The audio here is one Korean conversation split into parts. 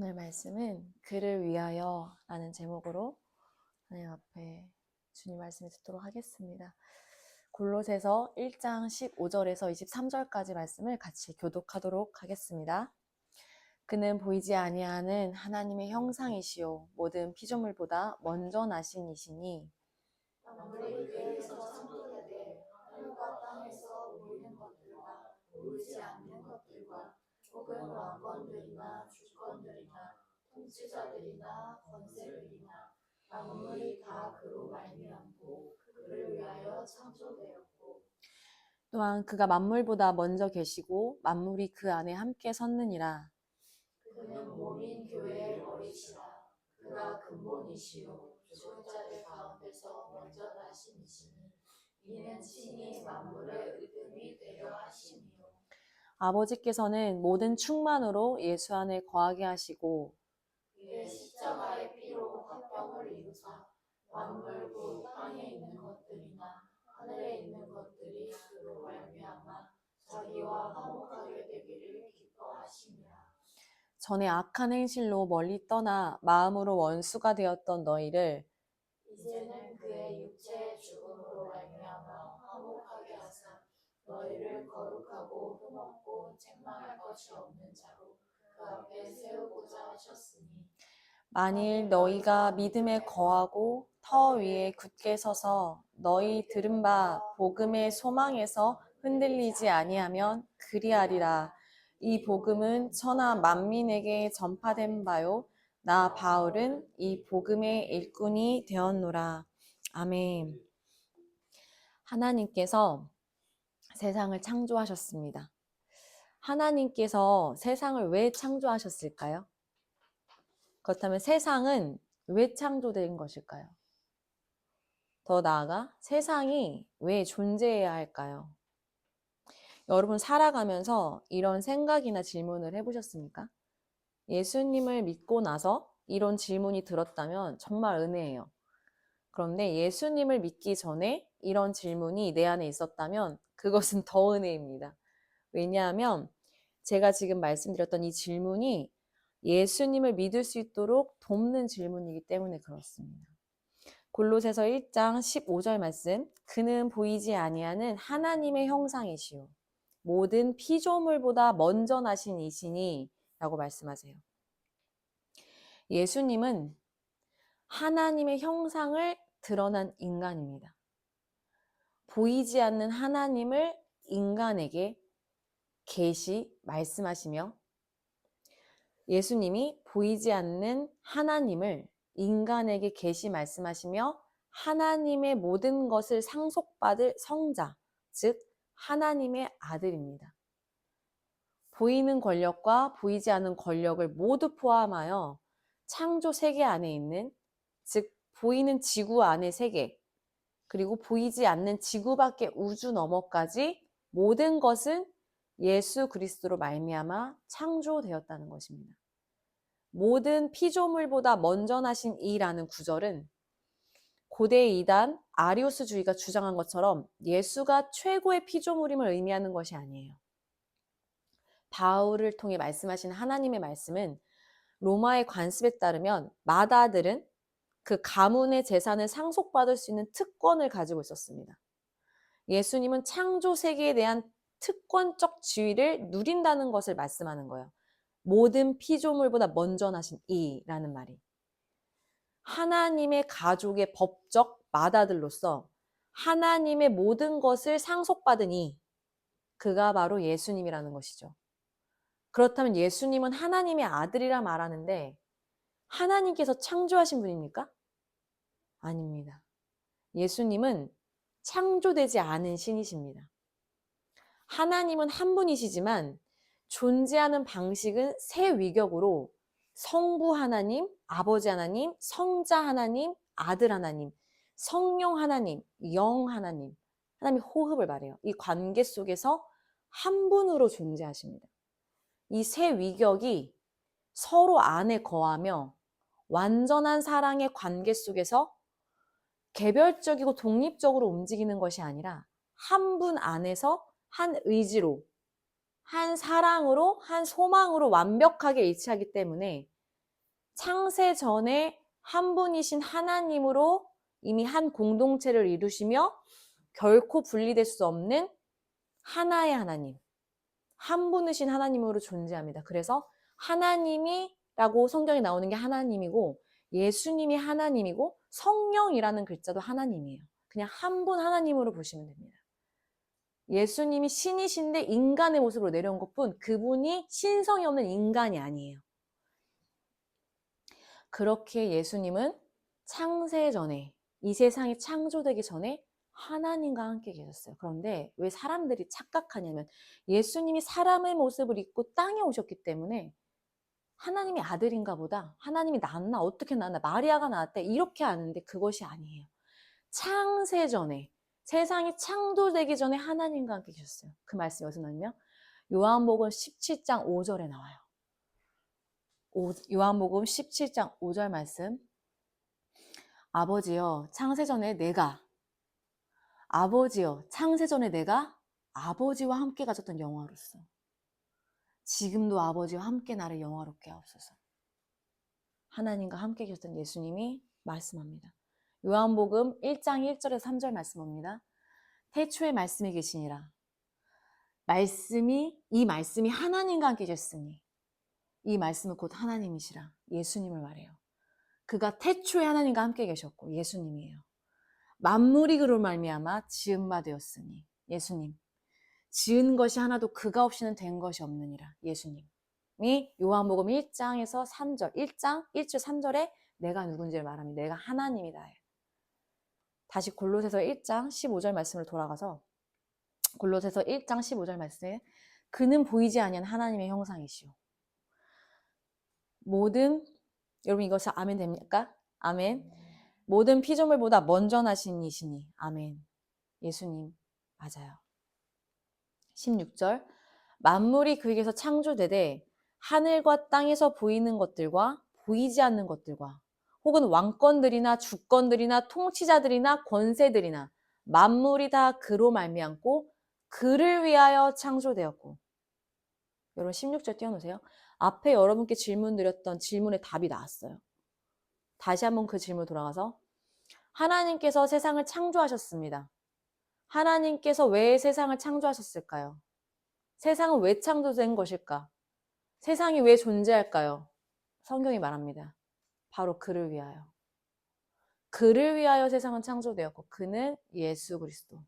오늘 말씀은 그를 위하여 라는 제목으로 하나님 앞에 주님 말씀을 듣도록 하겠습니다. 골로새서 1장 15절에서 23절까지 말씀을 같이 교독하도록 하겠습니다. 그는 보이지 아니하는 하나님의 형상이시요 모든 피조물보다 먼저 나신 이시니 만물이 그에게서 창조되되 하늘과 땅에서 보이는 것들과 보이지 않는 것들과 혹은 왕권들이나 주권들이나 통치자들이나 권세들이나 만물이 다 그로 말미암고 그를 위하여 창조되었고 또한 그가 만물보다 먼저 계시고 만물이 그 안에 함께 섰느니라. 그는 몸인 교회의 머리시라. 그가 근본이시요 죽은 자들 가운데서 먼저 나신 이시니 이는 친히 만물의 으뜸이 되려 하심이요 아버지께서는 모든 충만으로 예수 안에 거하게 하시고 이에 십자가의 피로 화평을 이루사 만물 곧 땅에 있는 것들이나 하늘에 있는 것들이 그로 말미암아 자기와 화목하게 되기를 기뻐하심이라. 전에 악한 행실로 멀리 떠나 마음으로 원수가 되었던 너희를 이제는 그의 육체의 죽음으로 말미암아 화목하게 하사 너희를 거룩하고 흠없고 책망할 것이 없는 자로 그 앞에 세우고자 하셨으니 만일 너희가 믿음에 거하고 터 위에 굳게 서서 너희 들은 바 복음의 소망에서 흔들리지 아니하면 그리하리라. 이 복음은 천하 만민에게 전파된 바요 나 바울은 이 복음의 일꾼이 되었노라. 아멘. 하나님께서 세상을 창조하셨습니다. 하나님께서 세상을 왜 창조하셨을까요? 그렇다면 세상은 왜 창조된 것일까요? 더 나아가 세상이 왜 존재해야 할까요? 여러분 살아가면서 이런 생각이나 질문을 해보셨습니까? 예수님을 믿고 나서 이런 질문이 들었다면 정말 은혜예요. 그런데 예수님을 믿기 전에 이런 질문이 내 안에 있었다면 그것은 더 은혜입니다. 왜냐하면 제가 지금 말씀드렸던 이 질문이 예수님을 믿을 수 있도록 돕는 질문이기 때문에 그렇습니다. 골로새서 1장 15절 말씀, 그는 보이지 아니하는 하나님의 형상이시요 모든 피조물보다 먼저 나신 이시니 라고 말씀하세요. 예수님은 하나님의 형상을 드러난 인간입니다. 보이지 않는 하나님을 인간에게 계시 말씀하시며 예수님이 보이지 않는 하나님을 인간에게 계시 말씀하시며 하나님의 모든 것을 상속받을 성자, 즉 하나님의 아들입니다. 보이는 권력과 보이지 않는 권력을 모두 포함하여 창조 세계 안에 있는, 즉 보이는 지구 안의 세계, 그리고 보이지 않는 지구 밖의 우주 너머까지 모든 것은 예수 그리스도로 말미암아 창조되었다는 것입니다. 모든 피조물보다 먼저 나신 이라는 구절은 고대 이단 아리우스주의가 주장한 것처럼 예수가 최고의 피조물임을 의미하는 것이 아니에요. 바울을 통해 말씀하신 하나님의 말씀은 로마의 관습에 따르면 마다들은 그 가문의 재산을 상속받을 수 있는 특권을 가지고 있었습니다. 예수님은 창조 세계에 대한 특권적 지위를 누린다는 것을 말씀하는 거예요. 모든 피조물보다 먼저 나신 이라는 말이. 하나님의 가족의 법적 맏아들로서 하나님의 모든 것을 상속받으니 그가 바로 예수님이라는 것이죠. 그렇다면 예수님은 하나님의 아들이라 말하는데 하나님께서 창조하신 분입니까? 아닙니다. 예수님은 창조되지 않은 신이십니다. 하나님은 한 분이시지만 존재하는 방식은 세 위격으로 성부 하나님, 아버지 하나님, 성자 하나님, 아들 하나님, 성령 하나님, 영 하나님, 하나님의 호흡을 말해요. 이 관계 속에서 한 분으로 존재하십니다. 이 세 위격이 서로 안에 거하며 완전한 사랑의 관계 속에서 개별적이고 독립적으로 움직이는 것이 아니라 한 분 안에서 한 의지로, 한 사랑으로, 한 소망으로 완벽하게 일치하기 때문에 창세 전에 한 분이신 하나님으로 이미 한 공동체를 이루시며 결코 분리될 수 없는 하나의 하나님, 한 분이신 하나님으로 존재합니다. 그래서 하나님이라고 성경에 나오는 게 하나님이고 예수님이 하나님이고 성령이라는 글자도 하나님이에요. 그냥 한 분 하나님으로 보시면 됩니다. 예수님이 신이신데 인간의 모습으로 내려온 것뿐 그분이 신성이 없는 인간이 아니에요. 그렇게 예수님은 창세 전에, 이 세상이 창조되기 전에 하나님과 함께 계셨어요. 그런데 왜 사람들이 착각하냐면 예수님이 사람의 모습을 입고 땅에 오셨기 때문에 하나님이 아들인가 보다, 하나님이 낳았나, 어떻게 낳았나, 마리아가 낳았대, 이렇게 아는데 그것이 아니에요. 창세 전에, 세상이 창조되기 전에 하나님과 함께 계셨어요. 그 말씀이 어디서 나오냐면 요한복음 17장 5절에 나와요. 요한복음 17장 5절 말씀. 아버지여 창세전에 내가 아버지와 함께 가졌던 영화로서 지금도 아버지와 함께 나를 영화롭게 하옵소서. 하나님과 함께 계셨던 예수님이 말씀합니다. 요한복음 1장 1절에서 3절 말씀합니다. 태초에 말씀이 계시니라. 이 말씀이 하나님과 함께 계셨으니 이 말씀은 곧 하나님이시라. 예수님을 말해요. 그가 태초에 하나님과 함께 계셨고 예수님이에요. 만물이 그로 말미암아 지은 바 되었으니 예수님. 지은 것이 하나도 그가 없이는 된 것이 없느니라. 예수님이 요한복음 1장에서 3절, 1장 1절 3절에 내가 누군지를 말합니다. 내가 하나님이다. 다시 골로새서 1장 15절 말씀을 돌아가서 골로새서 1장 15절 말씀에 그는 보이지 아니한 하나님의 형상이시오. 여러분 이것이 아멘 됩니까? 아멘. 모든 피조물보다 먼저 나신 이시니 아멘. 예수님 맞아요. 16절 만물이 그에게서 창조되되 하늘과 땅에서 보이는 것들과 보이지 않는 것들과 혹은 왕권들이나 주권들이나 통치자들이나 권세들이나 만물이 다 그로 말미암고 그를 위하여 창조되었고. 여러분 16절 띄워놓으세요. 앞에 여러분께 질문 드렸던 질문의 답이 나왔어요. 다시 한번 그 질문 돌아가서 하나님께서 세상을 창조하셨습니다. 하나님께서 왜 세상을 창조하셨을까요? 세상은 왜 창조된 것일까? 세상이 왜 존재할까요? 성경이 말합니다. 바로 그를 위하여. 그를 위하여 세상은 창조되었고 그는 예수 그리스도.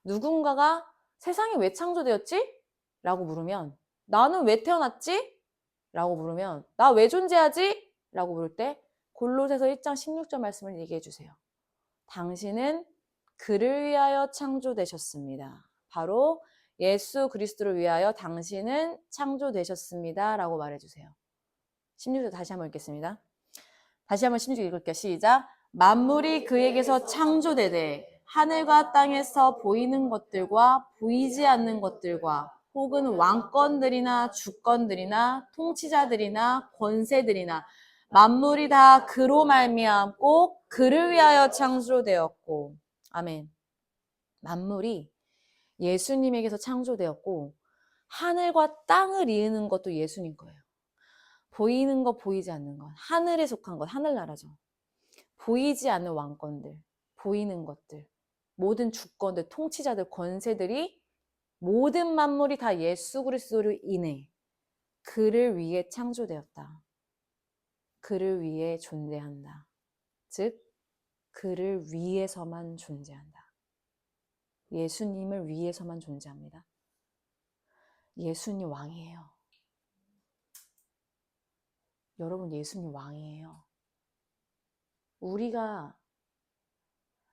누군가가 세상이 왜 창조되었지? 라고 물으면 나는 왜 태어났지? 라고 물으면 나 왜 존재하지? 라고 물을 때 골로새서 1장 16절 말씀을 얘기해 주세요. 당신은 그를 위하여 창조되셨습니다. 바로 예수 그리스도를 위하여 당신은 창조되셨습니다. 라고 말해주세요. 16절 다시 한번 읽겠습니다. 다시 한번 16절 읽을게요. 시작. 만물이 그에게서 창조되되 하늘과 땅에서 보이는 것들과 보이지 않는 것들과 혹은 왕권들이나 주권들이나 통치자들이나 권세들이나 만물이 다 그로 말미암고 그를 위하여 창조되었고. 아멘. 만물이 예수님에게서 창조되었고 하늘과 땅을 이으는 것도 예수님 거예요. 보이는 것, 보이지 않는 것, 하늘에 속한 것, 하늘나라죠. 보이지 않는 왕권들, 보이는 것들, 모든 주권들, 통치자들, 권세들이 모든 만물이 다 예수 그리스도로 인해 그를 위해 창조되었다. 그를 위해 존재한다. 즉, 그를 위해서만 존재한다. 예수님을 위해서만 존재합니다. 예수님 왕이에요. 여러분, 예수님 왕이에요. 우리가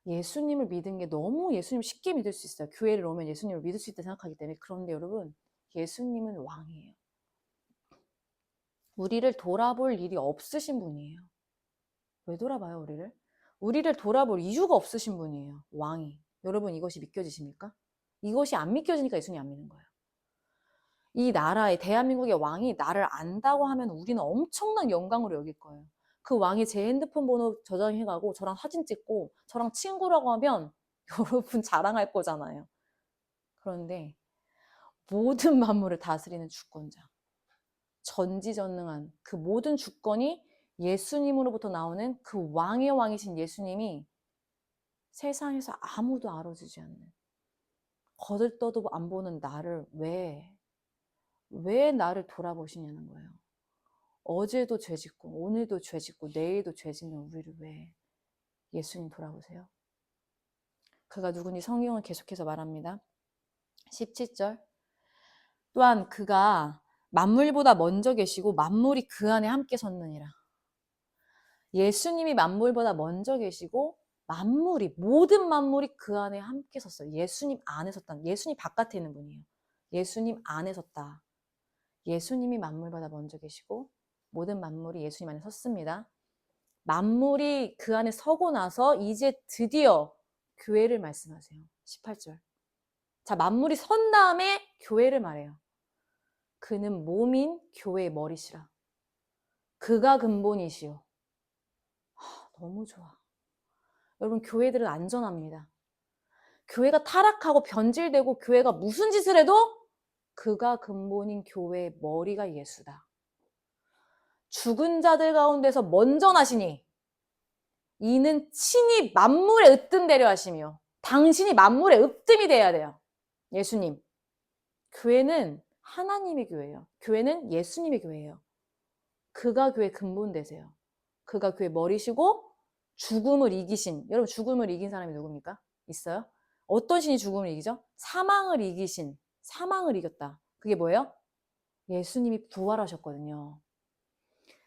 예수님을 믿은 게 너무 예수님을 쉽게 믿을 수 있어요. 교회를 오면 예수님을 믿을 수 있다 생각하기 때문에. 그런데 여러분, 예수님은 왕이에요. 우리를 돌아볼 일이 없으신 분이에요. 왜 돌아봐요, 우리를? 우리를 돌아볼 이유가 없으신 분이에요. 왕이. 여러분, 이것이 믿겨지십니까? 이것이 안 믿겨지니까 예수님 안 믿는 거예요. 이 나라의 대한민국의 왕이 나를 안다고 하면 우리는 엄청난 영광으로 여길 거예요. 그 왕이 제 핸드폰 번호 저장해가고 저랑 사진 찍고 저랑 친구라고 하면 여러분 자랑할 거잖아요. 그런데 모든 만물을 다스리는 주권자, 전지전능한 그 모든 주권이 예수님으로부터 나오는 그 왕의 왕이신 예수님이 세상에서 아무도 알아주지 않는, 거들떠도 안 보는 나를 왜 나를 돌아보시냐는 거예요. 어제도 죄짓고 오늘도 죄짓고 내일도 죄짓는 우리를 왜 예수님 돌아보세요? 그가 누군지 성경은 계속해서 말합니다. 17절. 또한 그가 만물보다 먼저 계시고 만물이 그 안에 함께 섰느니라. 예수님이 만물보다 먼저 계시고 모든 만물이 그 안에 함께 섰어요. 예수님 안에 섰다. 예수님 바깥에 있는 분이에요. 예수님 안에 섰다. 예수님이 만물보다 먼저 계시고 모든 만물이 예수님 안에 섰습니다. 만물이 그 안에 서고 나서 이제 드디어 교회를 말씀하세요. 18절. 자, 만물이 선 다음에 교회를 말해요. 그는 몸인 교회의 머리시라. 그가 근본이시요. 너무 좋아. 여러분, 교회들은 안전합니다. 교회가 타락하고 변질되고 교회가 무슨 짓을 해도 그가 근본인 교회의 머리가 예수다. 죽은 자들 가운데서 먼저 나시니 이는 친히 만물의 으뜸되려 하시며 당신이 만물의 으뜸이 돼야 돼요. 예수님. 교회는 하나님의 교회예요. 교회는 예수님의 교회예요. 그가 교회 근본 되세요. 그가 교회 머리시고 죽음을 이기신, 여러분 죽음을 이긴 사람이 누굽니까? 있어요? 어떤 신이 죽음을 이기죠? 사망을 이기신, 사망을 이겼다. 그게 뭐예요? 예수님이 부활하셨거든요.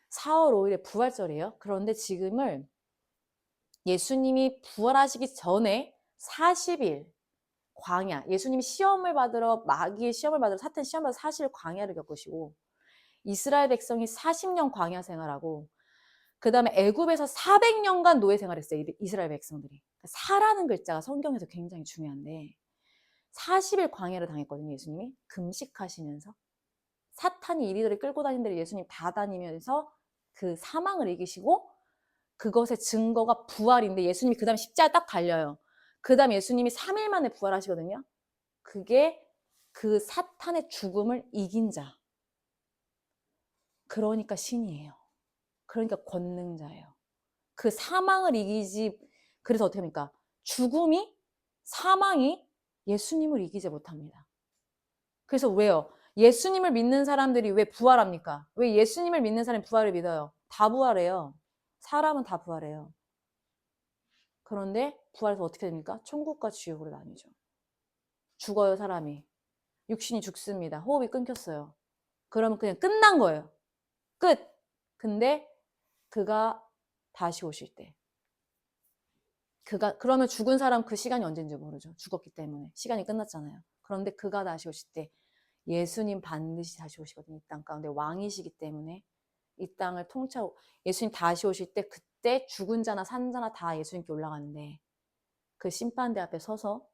4월 5일에 부활절이에요. 그런데 지금을 예수님이 부활하시기 전에 40일 광야, 예수님이 시험을 받으러, 마귀의 시험을 받으러, 사탄 시험을 받으러 40일 광야를 겪으시고 이스라엘 백성이 40년 광야 생활하고 그 다음에 애굽에서 400년간 노예 생활했어요. 이스라엘 백성들이. 사라는 글자가 성경에서 굉장히 중요한데 40일 광야를 당했거든요. 예수님이 금식하시면서 사탄이 이리저리 끌고 다니는 데를 예수님 다 다니면서 그 사망을 이기시고 그것의 증거가 부활인데 예수님이 그 다음에 십자가에 딱 달려요. 그 다음에 예수님이 3일 만에 부활하시거든요. 그게 그 사탄의 죽음을 이긴 자. 그러니까 신이에요. 그러니까 권능자예요. 그 사망을 이기지, 그래서 어떻게 합니까? 사망이 예수님을 이기지 못합니다. 그래서 왜요? 예수님을 믿는 사람들이 왜 부활합니까? 왜 예수님을 믿는 사람이 부활을 믿어요? 다 부활해요. 사람은 다 부활해요. 그런데 부활해서 어떻게 됩니까? 천국과 지옥으로 나뉘죠. 죽어요, 사람이. 육신이 죽습니다. 호흡이 끊겼어요. 그러면 그냥 끝난 거예요. 끝! 근데 그가 다시 오실 때. 그러면 죽은 사람 그 시간이 언제인지 모르죠. 죽었기 때문에. 시간이 끝났잖아요. 그런데 그가 다시 오실 때 예수님 반드시 다시 오시거든요. 이 땅 가운데 왕이시기 때문에 이 땅을 통치하고 예수님 다시 오실 때 그때 죽은 자나 산 자나 다 예수님께 올라가는데 그 심판대 앞에 서서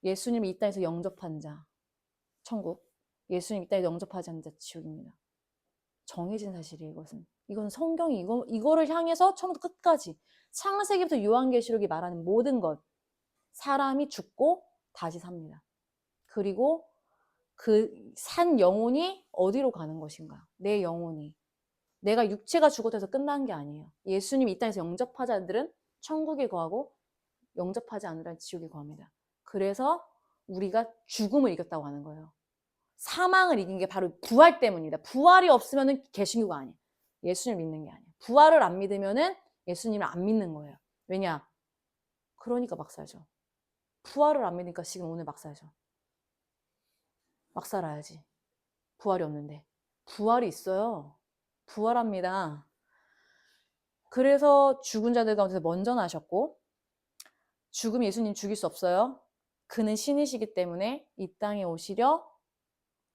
예수님이 이 땅에서 영접한 자 천국, 예수님 이 땅에 영접하지 않는 자 지옥입니다. 정해진 사실이에요. 이건 성경이 이거를 향해서 처음부터 끝까지 창세기부터 요한계시록이 말하는 모든 것, 사람이 죽고 다시 삽니다. 그리고 그 산 영혼이 어디로 가는 것인가? 내 영혼이. 내가 육체가 죽어도 해서 끝난 게 아니에요. 예수님이 이 땅에서 영접하지 않은 자들은 천국에 거하고 영접하지 않은 자들은 지옥에 거합니다. 그래서 우리가 죽음을 이겼다고 하는 거예요. 사망을 이긴 게 바로 부활 때문입니다. 부활이 없으면 개신교가 아니에요. 예수님을 믿는 게 아니에요. 부활을 안 믿으면 예수님을 안 믿는 거예요. 왜냐? 그러니까 막 살죠. 부활을 안 믿으니까 지금 오늘 막 살죠. 막 살아야지. 부활이 없는데. 부활이 있어요. 부활합니다. 그래서 죽은 자들 가운데서 먼저 나셨고 죽음 예수님 죽일 수 없어요. 그는 신이시기 때문에 이 땅에 오시려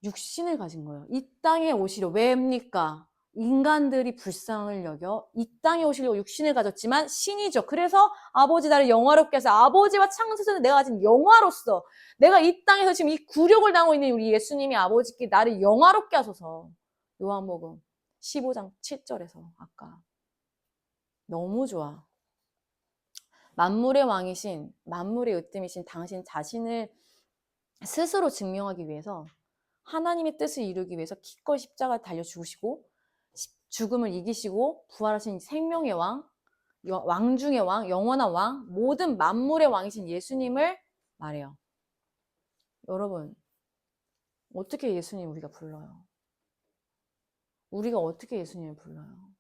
육신을 가진 거예요. 이 땅에 오시려. 왜입니까? 인간들이 불쌍을 여겨 이 땅에 오시려고 육신을 가졌지만 신이죠. 그래서 아버지 나를 영화롭게 해서 아버지와 창세전에 내가 가진 영화로서 내가 이 땅에서 지금 이 굴욕을 당하고 있는 우리 예수님이 아버지께 나를 영화롭게 하소서. 요한복음 15장 7절에서 아까 너무 좋아. 만물의 왕이신 만물의 으뜸이신 당신 자신을 스스로 증명하기 위해서 하나님의 뜻을 이루기 위해서 기꺼이 십자가에 달려 죽으시고 죽음을 이기시고 부활하신 생명의 왕, 왕 중의 왕, 영원한 왕, 모든 만물의 왕이신 예수님을 말해요. 여러분, 어떻게 예수님 우리가 불러요? 우리가 어떻게 예수님을 불러요?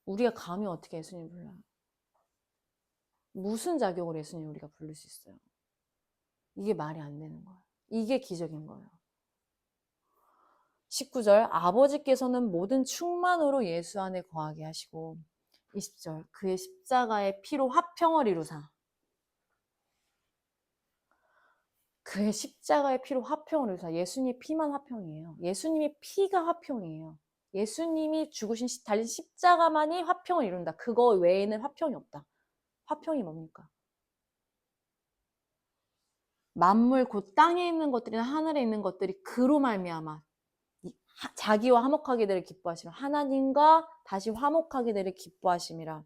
우리가 감히 어떻게 예수님을 불러요? 무슨 자격으로 예수님을 우리가 부를 수 있어요? 이게 말이 안 되는 거예요. 이게 기적인 거예요. 19절, 아버지께서는 모든 충만으로 예수 안에 거하게 하시고 20절, 그의 십자가의 피로 화평을 이루사. 그의 십자가의 피로 화평을 이루사. 예수님의 피만 화평이에요. 예수님의 피가 화평이에요. 예수님이 죽으신 달린 십자가만이 화평을 이룬다. 그거 외에는 화평이 없다. 화평이 뭡니까? 만물 곧 땅에 있는 것들이나 하늘에 있는 것들이 그로 말미암아 자기와 화목하게 되를 기뻐하시며 하나님과 다시 화목하게 되를 기뻐하심이라.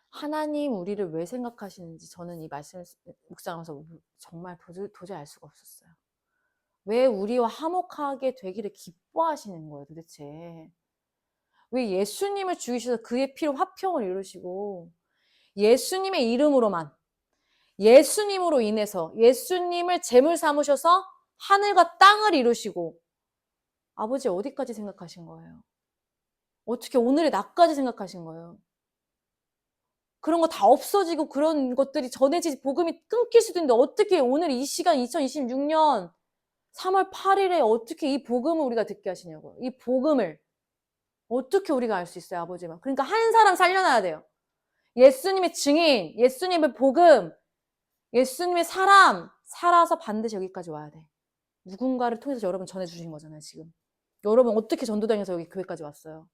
하나님 우리를 왜 생각하시는지 저는 이 말씀을 묵상하면서 정말 도저히 알 수가 없었어요. 왜 우리와 화목하게 되기를 기뻐하시는 거예요 도대체. 왜 예수님을 죽이셔서 그의 피로 화평을 이루시고 예수님의 이름으로만 예수님으로 인해서 예수님을 제물 삼으셔서 하늘과 땅을 이루시고 아버지 어디까지 생각하신 거예요? 어떻게 오늘의 나까지 생각하신 거예요? 그런 거 다 없어지고 그런 것들이 전해지지 복음이 끊길 수도 있는데 어떻게 오늘 이 시간 2026년 3월 8일에 어떻게 이 복음을 우리가 듣게 하시냐고요. 이 복음을 어떻게 우리가 알 수 있어요, 아버지만. 그러니까 한 사람 살려놔야 돼요. 예수님의 증인, 예수님의 복음, 예수님의 사람 살아서 반드시 여기까지 와야 돼. 누군가를 통해서 여러분 전해주신 거잖아요, 지금. 여러분 어떻게 전도당해서 여기 교회까지 왔어요?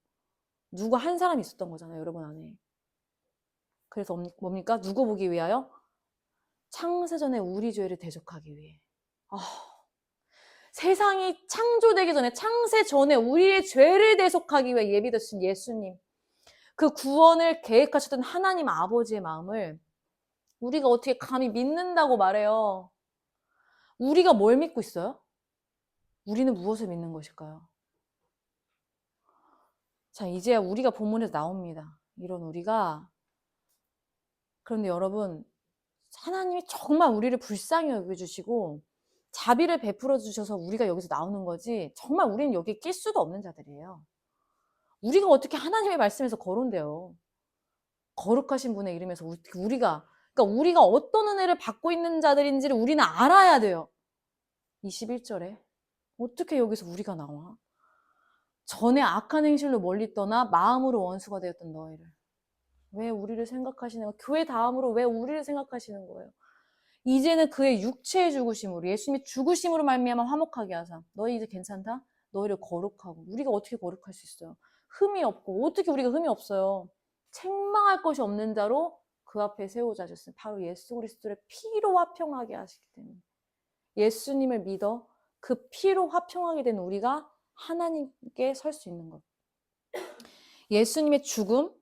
누구 한 사람이 있었던 거잖아요, 여러분 안에. 그래서 뭡니까? 누구 보기 위하여? 창세전에 우리 죄를 대속하기 위해. 세상이 창조되기 전에 창세 전에 우리의 죄를 대속하기 위해 예비되신 예수님. 그 구원을 계획하셨던 하나님 아버지의 마음을 우리가 어떻게 감히 믿는다고 말해요? 우리가 뭘 믿고 있어요? 우리는 무엇을 믿는 것일까요? 자, 이제 우리가 본문에서 나옵니다. 이런 우리가. 그런데 여러분, 하나님이 정말 우리를 불쌍히 여겨주시고 자비를 베풀어 주셔서 우리가 여기서 나오는 거지 정말 우리는 여기에 낄 수도 없는 자들이에요. 우리가 어떻게 하나님의 말씀에서 거론돼요? 거룩하신 분의 이름에서 그러니까 우리가 어떤 은혜를 받고 있는 자들인지를 우리는 알아야 돼요. 21절에 어떻게 여기서 우리가 나와? 전에 악한 행실로 멀리 떠나 마음으로 원수가 되었던 너희를. 왜 우리를 생각하시는 거예요? 교회 다음으로 왜 우리를 생각하시는 거예요? 이제는 그의 육체의 죽으심으로 예수님이 죽으심으로 말미암아 화목하게 하사. 너희 이제 괜찮다? 너희를 거룩하고. 우리가 어떻게 거룩할 수 있어요? 흠이 없고. 어떻게 우리가 흠이 없어요? 책망할 것이 없는 자로 그 앞에 세우자 하셨어요. 바로 예수 그리스도의 피로 화평하게 하시기 때문에. 예수님을 믿어 그 피로 화평하게 된 우리가 하나님께 설 수 있는 것. 예수님의 죽음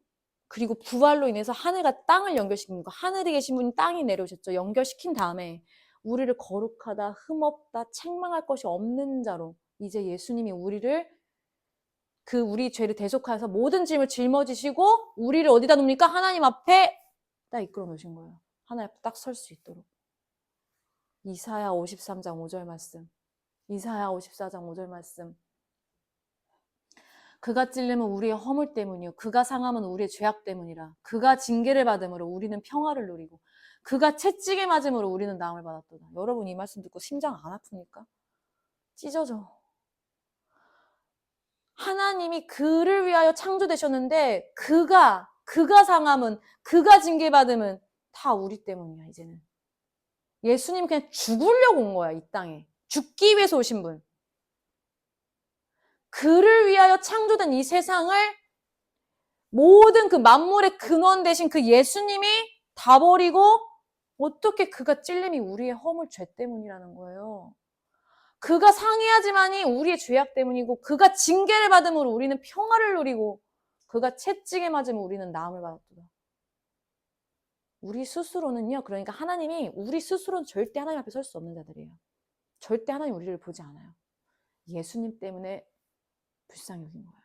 그리고 부활로 인해서 하늘과 땅을 연결시킨 거. 하늘에 계신 분이 땅에 내려오셨죠. 연결시킨 다음에 우리를 거룩하다, 흠없다, 책망할 것이 없는 자로 이제 예수님이 우리를 우리 죄를 대속하여서 모든 짐을 짊어지시고 우리를 어디다 놓습니까? 하나님 앞에 딱 이끌어 놓으신 거예요. 하나님 앞에 딱 설 수 있도록. 이사야 53장 5절 말씀. 이사야 54장 5절 말씀. 그가 찔림은 우리의 허물 때문이요 그가 상함은 우리의 죄악 때문이라. 그가 징계를 받음으로 우리는 평화를 누리고 그가 채찍에 맞음으로 우리는 나음을 받았도다. 여러분 이 말씀 듣고 심장 안 아픕니까? 찢어져. 하나님이 그를 위하여 창조되셨는데 그가 상함은 그가 징계받음은 다 우리 때문이야 이제는. 예수님 그냥 죽으려고 온 거야 이 땅에. 죽기 위해서 오신 분. 그를 위하여 창조된 이 세상을 모든 그 만물의 근원 되신 그 예수님이 다 버리고 어떻게 그가 찔림이 우리의 허물 죄 때문이라는 거예요. 그가 상해하지만이 우리의 죄악 때문이고 그가 징계를 받음으로 우리는 평화를 누리고 그가 채찍에 맞으면 우리는 나음을 받았도다. 우리 스스로는요. 그러니까 하나님이 우리 스스로는 절대 하나님 앞에 설 수 없는 자들이에요. 절대 하나님 우리를 보지 않아요. 예수님 때문에 불쌍히 여긴 거예요.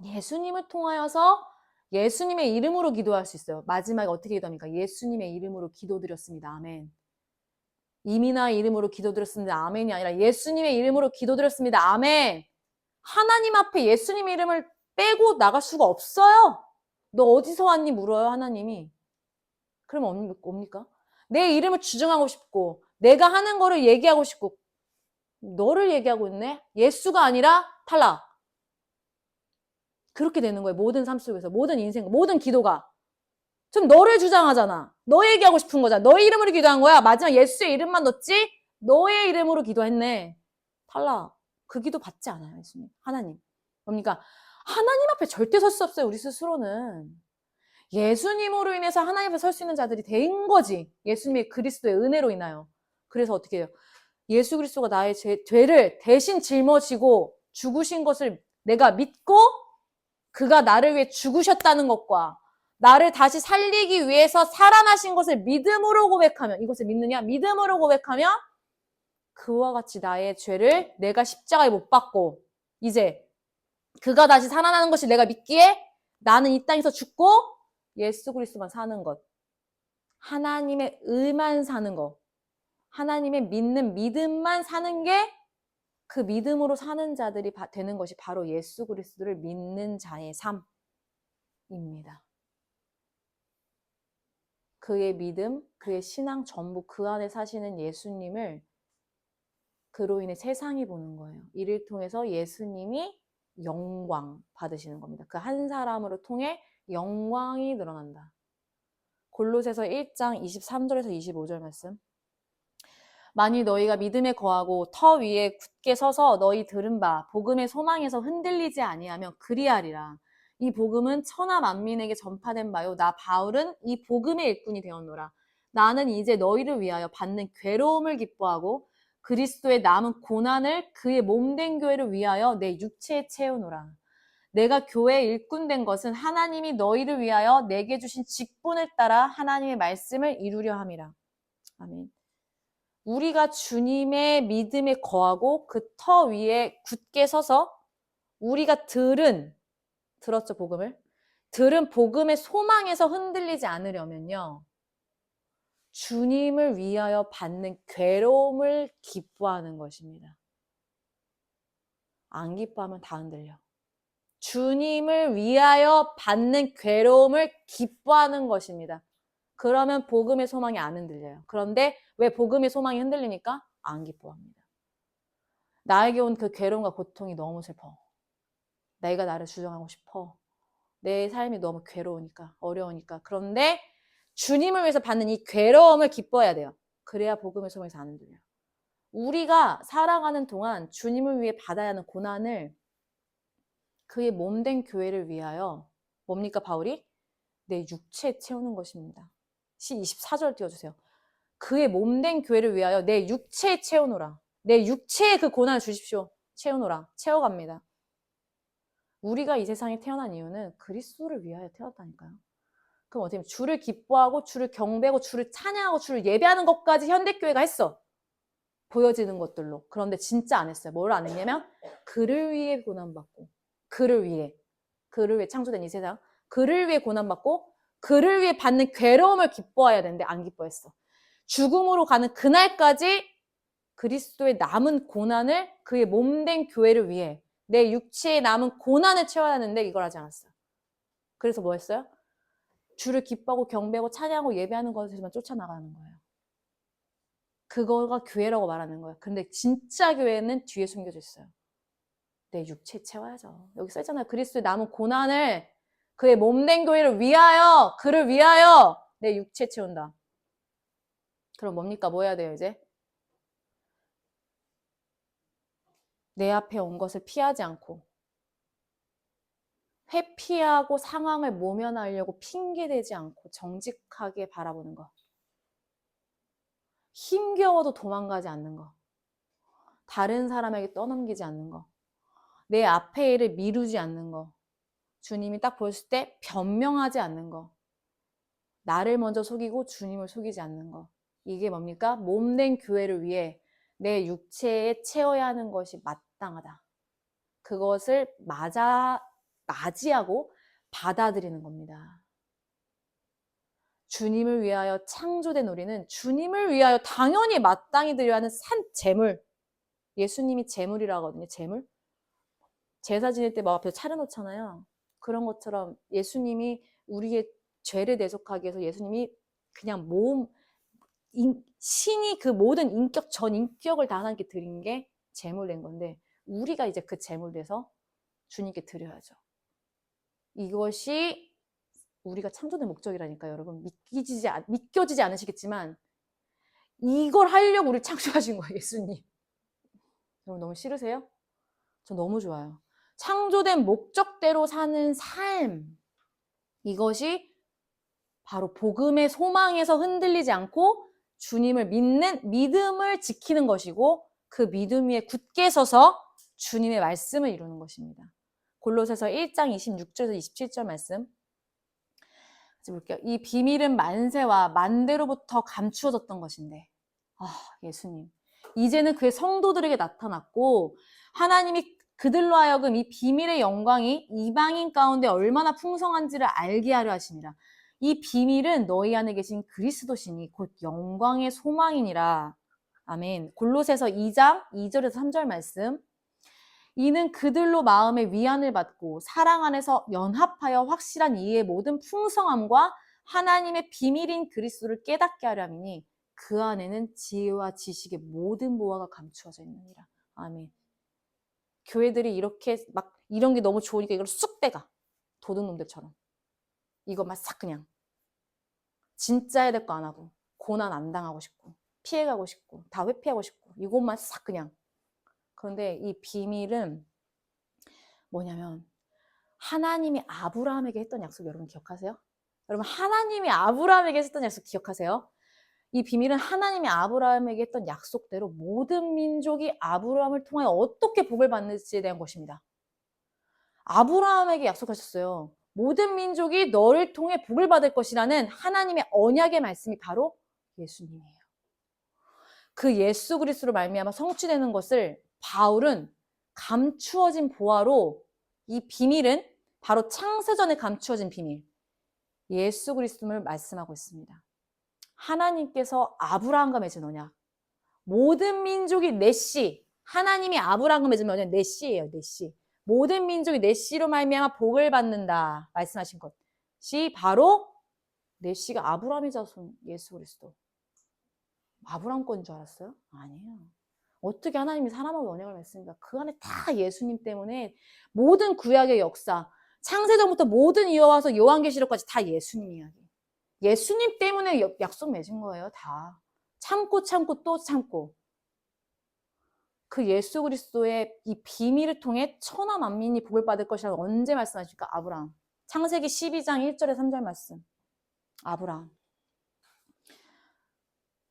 예수님을 통하여서 예수님의 이름으로 기도할 수 있어요. 마지막에 어떻게 기도합니까? 예수님의 이름으로 기도드렸습니다. 아멘. 이민아 이름으로 기도드렸습니다. 아멘이 아니라 예수님의 이름으로 기도드렸습니다. 아멘. 하나님 앞에 예수님의 이름을 빼고 나갈 수가 없어요. 너 어디서 왔니? 물어요, 하나님이. 그럼 뭡니까? 내 이름을 주장하고 싶고 내가 하는 거를 얘기하고 싶고 너를 얘기하고 있네? 예수가 아니라 탈락. 그렇게 되는 거예요. 모든 삶 속에서. 모든 인생, 모든 기도가. 좀 너를 주장하잖아. 너 얘기하고 싶은 거잖아. 너의 이름으로 기도한 거야. 마지막 예수의 이름만 넣었지? 너의 이름으로 기도했네. 탈락. 그 기도 받지 않아요. 예수님. 하나님. 뭡니까? 하나님 앞에 절대 설 수 없어요. 우리 스스로는. 예수님으로 인해서 하나님 앞에 설 수 있는 자들이 된 거지. 예수님의 그리스도의 은혜로 인하여. 그래서 어떻게 해요? 예수 그리스도가 나의 죄를 대신 짊어지고 죽으신 것을 내가 믿고 그가 나를 위해 죽으셨다는 것과 나를 다시 살리기 위해서 살아나신 것을 믿음으로 고백하면, 이것을 믿느냐? 믿음으로 고백하면 그와 같이 나의 죄를 내가 십자가에 못 박고 이제 그가 다시 살아나는 것이 내가 믿기에 나는 이 땅에서 죽고 예수 그리스도만 사는 것, 하나님의 의만 사는 것, 하나님의 믿는 믿음만 사는 게 그 믿음으로 사는 자들이 되는 것이 바로 예수 그리스도를 믿는 자의 삶입니다. 그의 믿음, 그의 신앙 전부 그 안에 사시는 예수님을 그로 인해 세상이 보는 거예요. 이를 통해서 예수님이 영광 받으시는 겁니다. 그 한 사람으로 통해 영광이 늘어난다. 골로새서 1장 23절에서 25절 말씀. 만일 너희가 믿음에 거하고 터 위에 굳게 서서 너희 들은 바 복음의 소망에서 흔들리지 아니하면 그리하리라. 이 복음은 천하 만민에게 전파된 바요 나 바울은 이 복음의 일꾼이 되었노라. 나는 이제 너희를 위하여 받는 괴로움을 기뻐하고 그리스도의 남은 고난을 그의 몸된 교회를 위하여 내 육체에 채우노라. 내가 교회의 일꾼 된 것은 하나님이 너희를 위하여 내게 주신 직분을 따라 하나님의 말씀을 이루려 함이라. 아멘. 우리가 주님의 믿음에 거하고 그 터 위에 굳게 서서 우리가 들었죠, 복음을? 들은 복음의 소망에서 흔들리지 않으려면요. 주님을 위하여 받는 괴로움을 기뻐하는 것입니다. 안 기뻐하면 다 흔들려. 주님을 위하여 받는 괴로움을 기뻐하는 것입니다. 그러면 복음의 소망이 안 흔들려요. 그런데 왜 복음의 소망이 흔들리니까? 안 기뻐합니다. 나에게 온 그 괴로움과 고통이 너무 슬퍼. 내가 나를 주장하고 싶어. 내 삶이 너무 괴로우니까, 어려우니까. 그런데 주님을 위해서 받는 이 괴로움을 기뻐해야 돼요. 그래야 복음의 소망에서 안 흔들려요. 우리가 살아가는 동안 주님을 위해 받아야 하는 고난을 그의 몸된 교회를 위하여 뭡니까 바울이? 내 육체에 채우는 것입니다. 24절 띄워주세요. 그의 몸된 교회를 위하여 내 육체에 채우노라. 내 육체에 그 고난을 주십시오. 채우노라. 채워갑니다. 우리가 이 세상에 태어난 이유는 그리스도를 위하여 태어났다니까요. 그럼 어떻게 보면 주를 기뻐하고 주를 경배하고 주를 찬양하고 주를 예배하는 것까지 현대교회가 했어. 보여지는 것들로. 그런데 진짜 안 했어요. 뭘 안 했냐면 그를 위해 고난받고 그를 위해 창조된 이 세상 그를 위해 고난받고 그를 위해 받는 괴로움을 기뻐해야 되는데 안 기뻐했어. 죽음으로 가는 그날까지 그리스도의 남은 고난을 그의 몸된 교회를 위해 내 육체에 남은 고난을 채워야 하는데 이걸 하지 않았어요. 그래서 뭐 했어요? 주를 기뻐하고 경배하고 찬양하고 예배하는 것에서만 쫓아나가는 거예요. 그거가 교회라고 말하는 거예요. 근데 진짜 교회는 뒤에 숨겨져 있어요. 내 육체 채워야죠. 여기 써있잖아요. 그리스도의 남은 고난을 그의 몸된 교회를 위하여 그를 위하여 내 육체 채운다. 그럼 뭡니까? 뭐 해야 돼요 이제? 내 앞에 온 것을 피하지 않고 회피하고 상황을 모면하려고 핑계대지 않고 정직하게 바라보는 거. 힘겨워도 도망가지 않는 거. 다른 사람에게 떠넘기지 않는 거. 내 앞에 일을 미루지 않는 거. 주님이 딱 보였을 때 변명하지 않는 거. 나를 먼저 속이고 주님을 속이지 않는 거. 이게 뭡니까? 몸된 교회를 위해 내 육체에 채워야 하는 것이 마땅하다. 그것을 맞이하고 받아들이는 겁니다. 주님을 위하여 창조된 우리는 주님을 위하여 당연히 마땅히 드려야 하는 산 제물. 예수님이 제물이라고 하거든요. 제물. 제사 지낼 때 막 앞에 차려놓잖아요. 그런 것처럼 예수님이 우리의 죄를 대속하기 위해서 예수님이 그냥 신이 그 모든 인격, 전 인격을 다 하나님께 드린 게 제물된 건데 우리가 이제 그 제물 돼서 주님께 드려야죠. 이것이 우리가 창조된 목적이라니까요. 여러분 믿겨지지 않으시겠지만 이걸 하려고 우리를 창조하신 거예요. 예수님. 여러분 너무 싫으세요? 저 너무 좋아요. 창조된 목적대로 사는 삶. 이것이 바로 복음의 소망에서 흔들리지 않고 주님을 믿는 믿음을 지키는 것이고 그 믿음 위에 굳게 서서 주님의 말씀을 이루는 것입니다. 골로새서 1장 26절에서 27절 말씀 같이 볼게요. 이 비밀은 만세와 만대로부터 감추어졌던 것인데 예수님 이제는 그의 성도들에게 나타났고 하나님이 그들로 하여금 이 비밀의 영광이 이방인 가운데 얼마나 풍성한지를 알게 하려 하심이라. 이 비밀은 너희 안에 계신 그리스도시니 곧 영광의 소망이니라. 아멘. 골로새서 2장 2절에서 3절 말씀. 이는 그들로 마음의 위안을 받고 사랑 안에서 연합하여 확실한 이해의 모든 풍성함과 하나님의 비밀인 그리스도를 깨닫게 하려 함이니 그 안에는 지혜와 지식의 모든 보화가 감추어져 있느니라. 아멘. 교회들이 이렇게 막 이런 게 너무 좋으니까 이걸 쑥 빼가. 도둑놈들처럼. 이것만 싹 그냥. 진짜 해야 될 거 안 하고 고난 안 당하고 싶고 피해가고 싶고 다 회피하고 싶고 이것만 싹 그냥. 그런데 이 비밀은 뭐냐면 하나님이 아브라함에게 했던 약속 여러분 기억하세요? 여러분 하나님이 아브라함에게 했던 약속 기억하세요? 이 비밀은 하나님이 아브라함에게 했던 약속대로 모든 민족이 아브라함을 통하여 어떻게 복을 받는지에 대한 것입니다. 아브라함에게 약속하셨어요. 모든 민족이 너를 통해 복을 받을 것이라는 하나님의 언약의 말씀이 바로 예수님이에요. 그 예수 그리스도로 말미암아 성취되는 것을 바울은 감추어진 보화로 이 비밀은 바로 창세전에 감추어진 비밀 예수 그리스도를 말씀하고 있습니다. 하나님께서 아브라함과 맺은 언약 모든 민족이 내 씨 하나님이 아브라함과 맺은 언약 내 씨예요. 내 씨. 모든 민족이 내 씨로 말미암아 복을 받는다 말씀하신 것이 바로 내 씨가 아브라함의 자손 예수 그리스도. 아브라함 건인 줄 알았어요? 아니에요. 어떻게 하나님이 사람하고 언약을 맺습니까? 그 안에 다 예수님 때문에 모든 구약의 역사 창세전부터 모든 이어와서 요한계시록까지 다 예수님 이야기. 예수님 때문에 약속 맺은 거예요. 다. 참고 또 참고. 그 예수 그리스도의 이 비밀을 통해 천하 만민이 복을 받을 것이라고 언제 말씀하십니까? 아브라함. 창세기 12장 1절에 3절 말씀.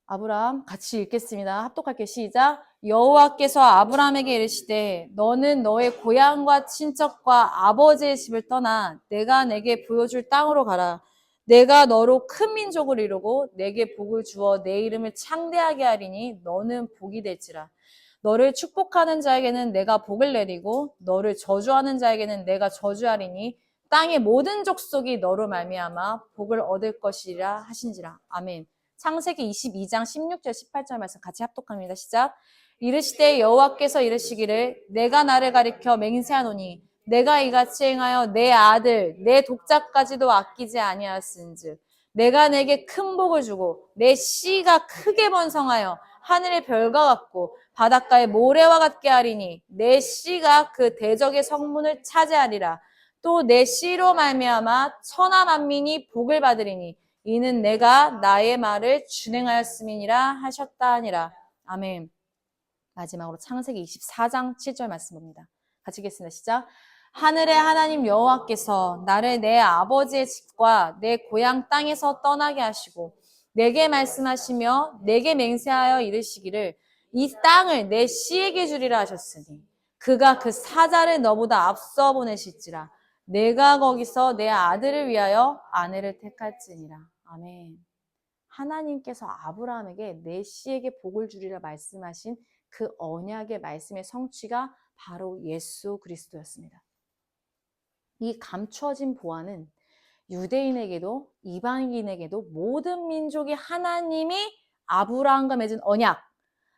아브라함 같이 읽겠습니다. 합독할게요. 시작. 여호와께서 아브라함에게 이르시되 너는 너의 고향과 친척과 아버지의 집을 떠나 내가 내게 보여줄 땅으로 가라. 내가 너로 큰 민족을 이루고 내게 복을 주어 내 이름을 창대하게 하리니 너는 복이 될지라. 너를 축복하는 자에게는 내가 복을 내리고 너를 저주하는 자에게는 내가 저주하리니 땅의 모든 족속이 너로 말미암아 복을 얻을 것이라 하신지라. 아멘. 창세기 22장 16절 18절 말씀 같이 합독합니다. 시작. 이르시되 여호와께서 이르시기를 내가 나를 가리켜 맹세하노니 내가 이같이 행하여 내 아들 내 독자까지도 아끼지 아니하였은즉 내가 내게 큰 복을 주고 내 씨가 크게 번성하여 하늘의 별과 같고 바닷가의 모래와 같게 하리니 내 씨가 그 대적의 성문을 차지하리라. 또 내 씨로 말미암아 천하 만민이 복을 받으리니 이는 내가 나의 말을 준행하였음이니라 하셨다 하니라. 아멘. 마지막으로 창세기 24장 7절 말씀 봅니다. 같이 읽겠습니다. 시작. 하늘의 하나님 여호와께서 나를 내 아버지의 집과 내 고향 땅에서 떠나게 하시고 내게 말씀하시며 내게 맹세하여 이르시기를 이 땅을 내 씨에게 주리라 하셨으니 그가 그 사자를 너보다 앞서 보내실지라 내가 거기서 내 아들을 위하여 아내를 택할지니라. 아멘. 하나님께서 아브라함에게 내 씨에게 복을 주리라 말씀하신 그 언약의 말씀의 성취가 바로 예수 그리스도였습니다. 이 감추어진 보화는 유대인에게도 이방인에게도 모든 민족이 하나님이 아브라함과 맺은 언약,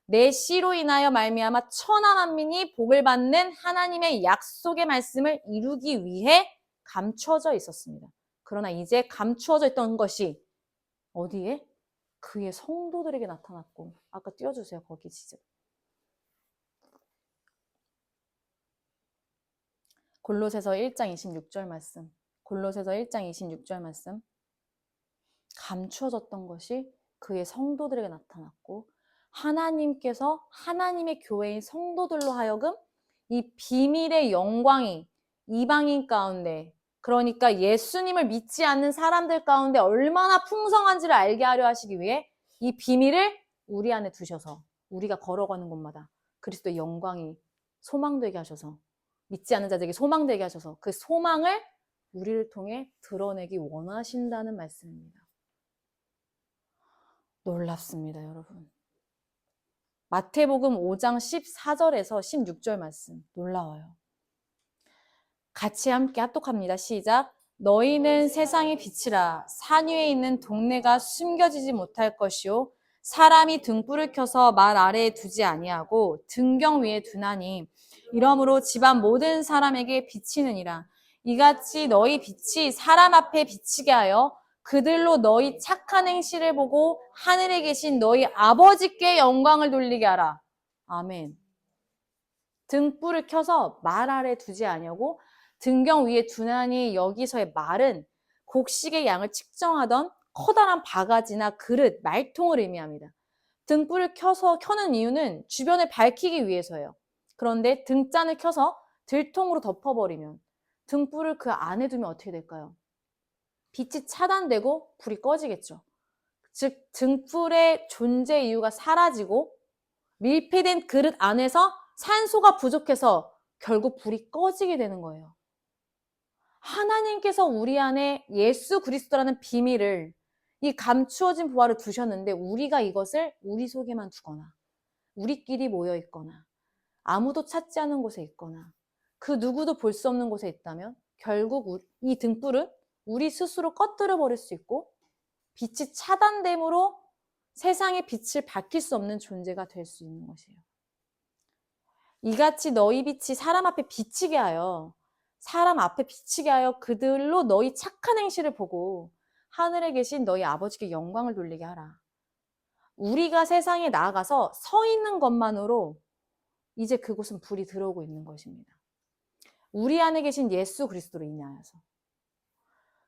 내 씨로 인하여 말미암아 천하 만민이 복을 받는 하나님의 약속의 말씀을 이루기 위해 감추어져 있었습니다. 그러나 이제 감추어져 있던 것이 어디에? 그의 성도들에게 나타났고, 아까 띄워주세요. 거기 지금. 골로새서 1장 26절 말씀. 골로새서 1장 26절 말씀. 감추어졌던 것이 그의 성도들에게 나타났고, 하나님께서 하나님의 교회인 성도들로 하여금 이 비밀의 영광이 이방인 가운데, 그러니까 예수님을 믿지 않는 사람들 가운데 얼마나 풍성한지를 알게 하려 하시기 위해 이 비밀을 우리 안에 두셔서 우리가 걸어가는 곳마다 그리스도의 영광이 소망되게 하셔서, 믿지 않는 자들에게 소망되게 하셔서 그 소망을 우리를 통해 드러내기 원하신다는 말씀입니다. 놀랍습니다, 여러분. 마태복음 5장 14절에서 16절 말씀 놀라워요. 같이 함께 합독합니다. 시작. 너희는 세상의 빛이라. 산 위에 있는 동네가 숨겨지지 못할 것이요 사람이 등불을 켜서 말 아래에 두지 아니하고 등경 위에 두나니 이러므로 집안 모든 사람에게 비치느니라. 이같이 너희 빛이 사람 앞에 비치게 하여 그들로 너희 착한 행실을 보고 하늘에 계신 너희 아버지께 영광을 돌리게 하라. 아멘. 등불을 켜서 말 아래 두지 아니하고 등경 위에 두나니, 여기서의 말은 곡식의 양을 측정하던 커다란 바가지나 그릇, 말통을 의미합니다. 등불을 켜는 이유는 주변을 밝히기 위해서예요. 그런데 등잔을 켜서 들통으로 덮어버리면, 등불을 그 안에 두면 어떻게 될까요? 빛이 차단되고 불이 꺼지겠죠. 즉 등불의 존재 이유가 사라지고 밀폐된 그릇 안에서 산소가 부족해서 결국 불이 꺼지게 되는 거예요. 하나님께서 우리 안에 예수 그리스도라는 비밀을, 이 감추어진 보화를 두셨는데 우리가 이것을 우리 속에만 두거나 우리끼리 모여 있거나 아무도 찾지 않은 곳에 있거나 그 누구도 볼 수 없는 곳에 있다면 결국 이 등불은 우리 스스로 꺼뜨려 버릴 수 있고 빛이 차단됨으로 세상의 빛을 밝힐 수 없는 존재가 될 수 있는 것이에요. 이같이 너희 빛이 사람 앞에 비치게 하여 그들로 너희 착한 행실을 보고 하늘에 계신 너희 아버지께 영광을 돌리게 하라. 우리가 세상에 나아가서 서 있는 것만으로 이제 그곳은 불이 들어오고 있는 것입니다. 우리 안에 계신 예수 그리스도로 인하여서.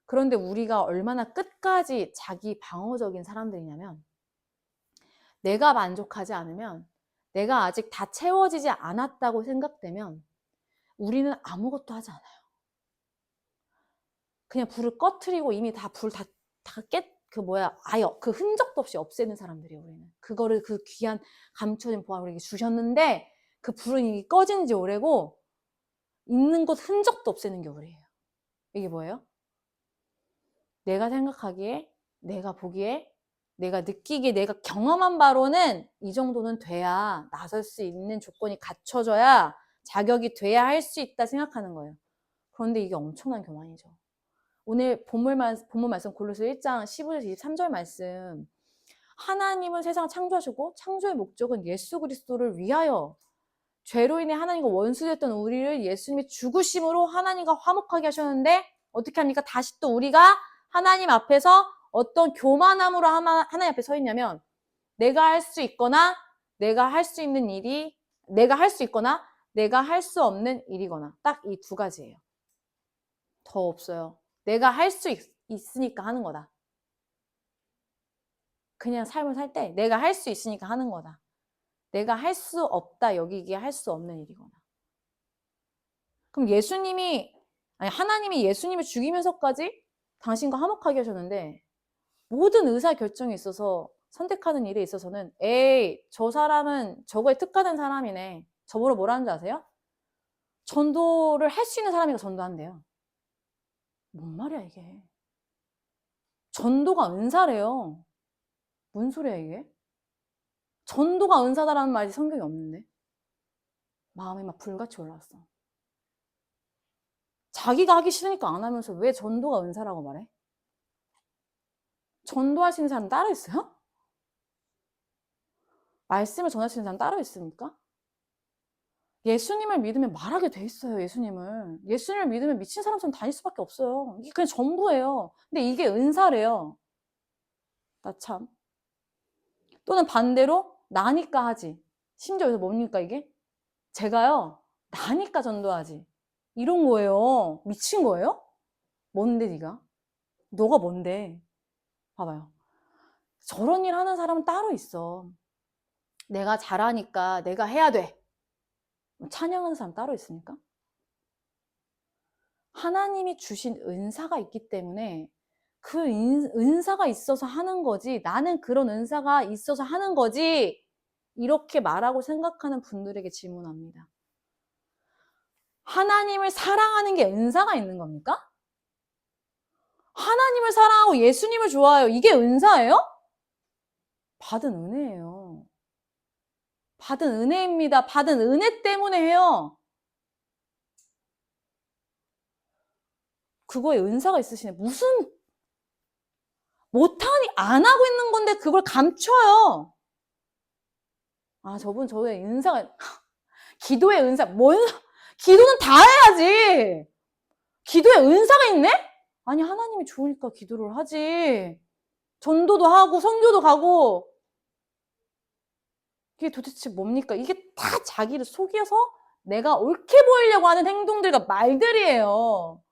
그런데 우리가 얼마나 끝까지 자기 방어적인 사람들이냐면, 내가 만족하지 않으면, 내가 아직 다 채워지지 않았다고 생각되면 우리는 아무것도 하지 않아요. 그냥 불을 꺼트리고 이미 아예 그 흔적도 없이 없애는 사람들이에요, 우리는. 그거를 그 귀한 감춰진 보화를 우리에게 주셨는데 그 불은 이미 꺼진 지 오래고 있는 곳 흔적도 없애는 게 우리예요. 이게 뭐예요? 내가 생각하기에, 내가 보기에, 내가 느끼기에, 내가 경험한 바로는 이 정도는 돼야, 나설 수 있는 조건이 갖춰져야, 자격이 돼야 할 수 있다 생각하는 거예요. 그런데 이게 엄청난 교만이죠. 오늘 본문 말씀 골로새 1장 15절 23절 말씀, 하나님은 세상을 창조하시고 창조의 목적은 예수 그리스도를 위하여 죄로 인해 하나님과 원수됐던 우리를 예수님의 죽으심으로 하나님과 화목하게 하셨는데 어떻게 합니까? 다시 또 우리가 하나님 앞에서 어떤 교만함으로 하나님 앞에 서 있냐면, 내가 할 수 있거나 내가 할 수 있는 일이, 내가 할 수 있거나 내가 할 수 없는 일이거나, 딱 이 두 가지예요. 더 없어요. 내가 할 수 있으니까 하는 거다. 그냥 삶을 살 때 내가 할 수 있으니까 하는 거다. 내가 할 수 없다 여기기에 할 수 없는 일이거나. 그럼 하나님이 예수님을 죽이면서까지 당신과 화목하게 하셨는데, 모든 의사결정에 있어서, 선택하는 일에 있어서는 에이, 저 사람은 저거에 특화된 사람이네. 저보러 뭐라는지 아세요? 전도를 할 수 있는 사람이니까 전도한대요. 뭔 말이야 이게. 전도가 은사래요. 뭔 소리야 이게? 전도가 은사다라는 말이 성경에 없는데. 마음이 막 불같이 올라왔어. 자기가 하기 싫으니까 안 하면서 왜 전도가 은사라고 말해? 전도하시는 사람 따로 있어요? 말씀을 전하시는 사람 따로 있습니까? 예수님을 믿으면 말하게 돼 있어요. 예수님을 믿으면 미친 사람처럼 다닐 수밖에 없어요. 이게 그냥 전부예요. 근데 이게 은사래요. 나 참. 또는 반대로 나니까 하지. 심지어 여기서 뭡니까 이게? 제가요 나니까 전도하지. 이런 거예요. 미친 거예요? 뭔데 네가? 너가 뭔데? 봐봐요. 저런 일 하는 사람은 따로 있어. 내가 잘하니까 내가 해야 돼. 찬양하는 사람 따로 있습니까? 하나님이 주신 은사가 있기 때문에 그 은사가 있어서 하는 거지, 나는 그런 은사가 있어서 하는 거지, 이렇게 말하고 생각하는 분들에게 질문합니다. 하나님을 사랑하는 게 은사가 있는 겁니까? 하나님을 사랑하고 예수님을 좋아해요. 이게 은사예요? 받은 은혜예요. 받은 은혜입니다. 받은 은혜 때문에 해요. 그거에 은사가 있으시네. 무슨 못하니 안 하고 있는 건데 그걸 감춰요. 아, 저의 은사가 기도의 은사 기도는 다 해야지. 기도에 은사가 있네? 아니 하나님이 좋으니까 기도를 하지. 전도도 하고 선교도 가고. 이게 도대체 뭡니까? 이게 다 자기를 속여서 내가 옳게 보이려고 하는 행동들과 말들이에요.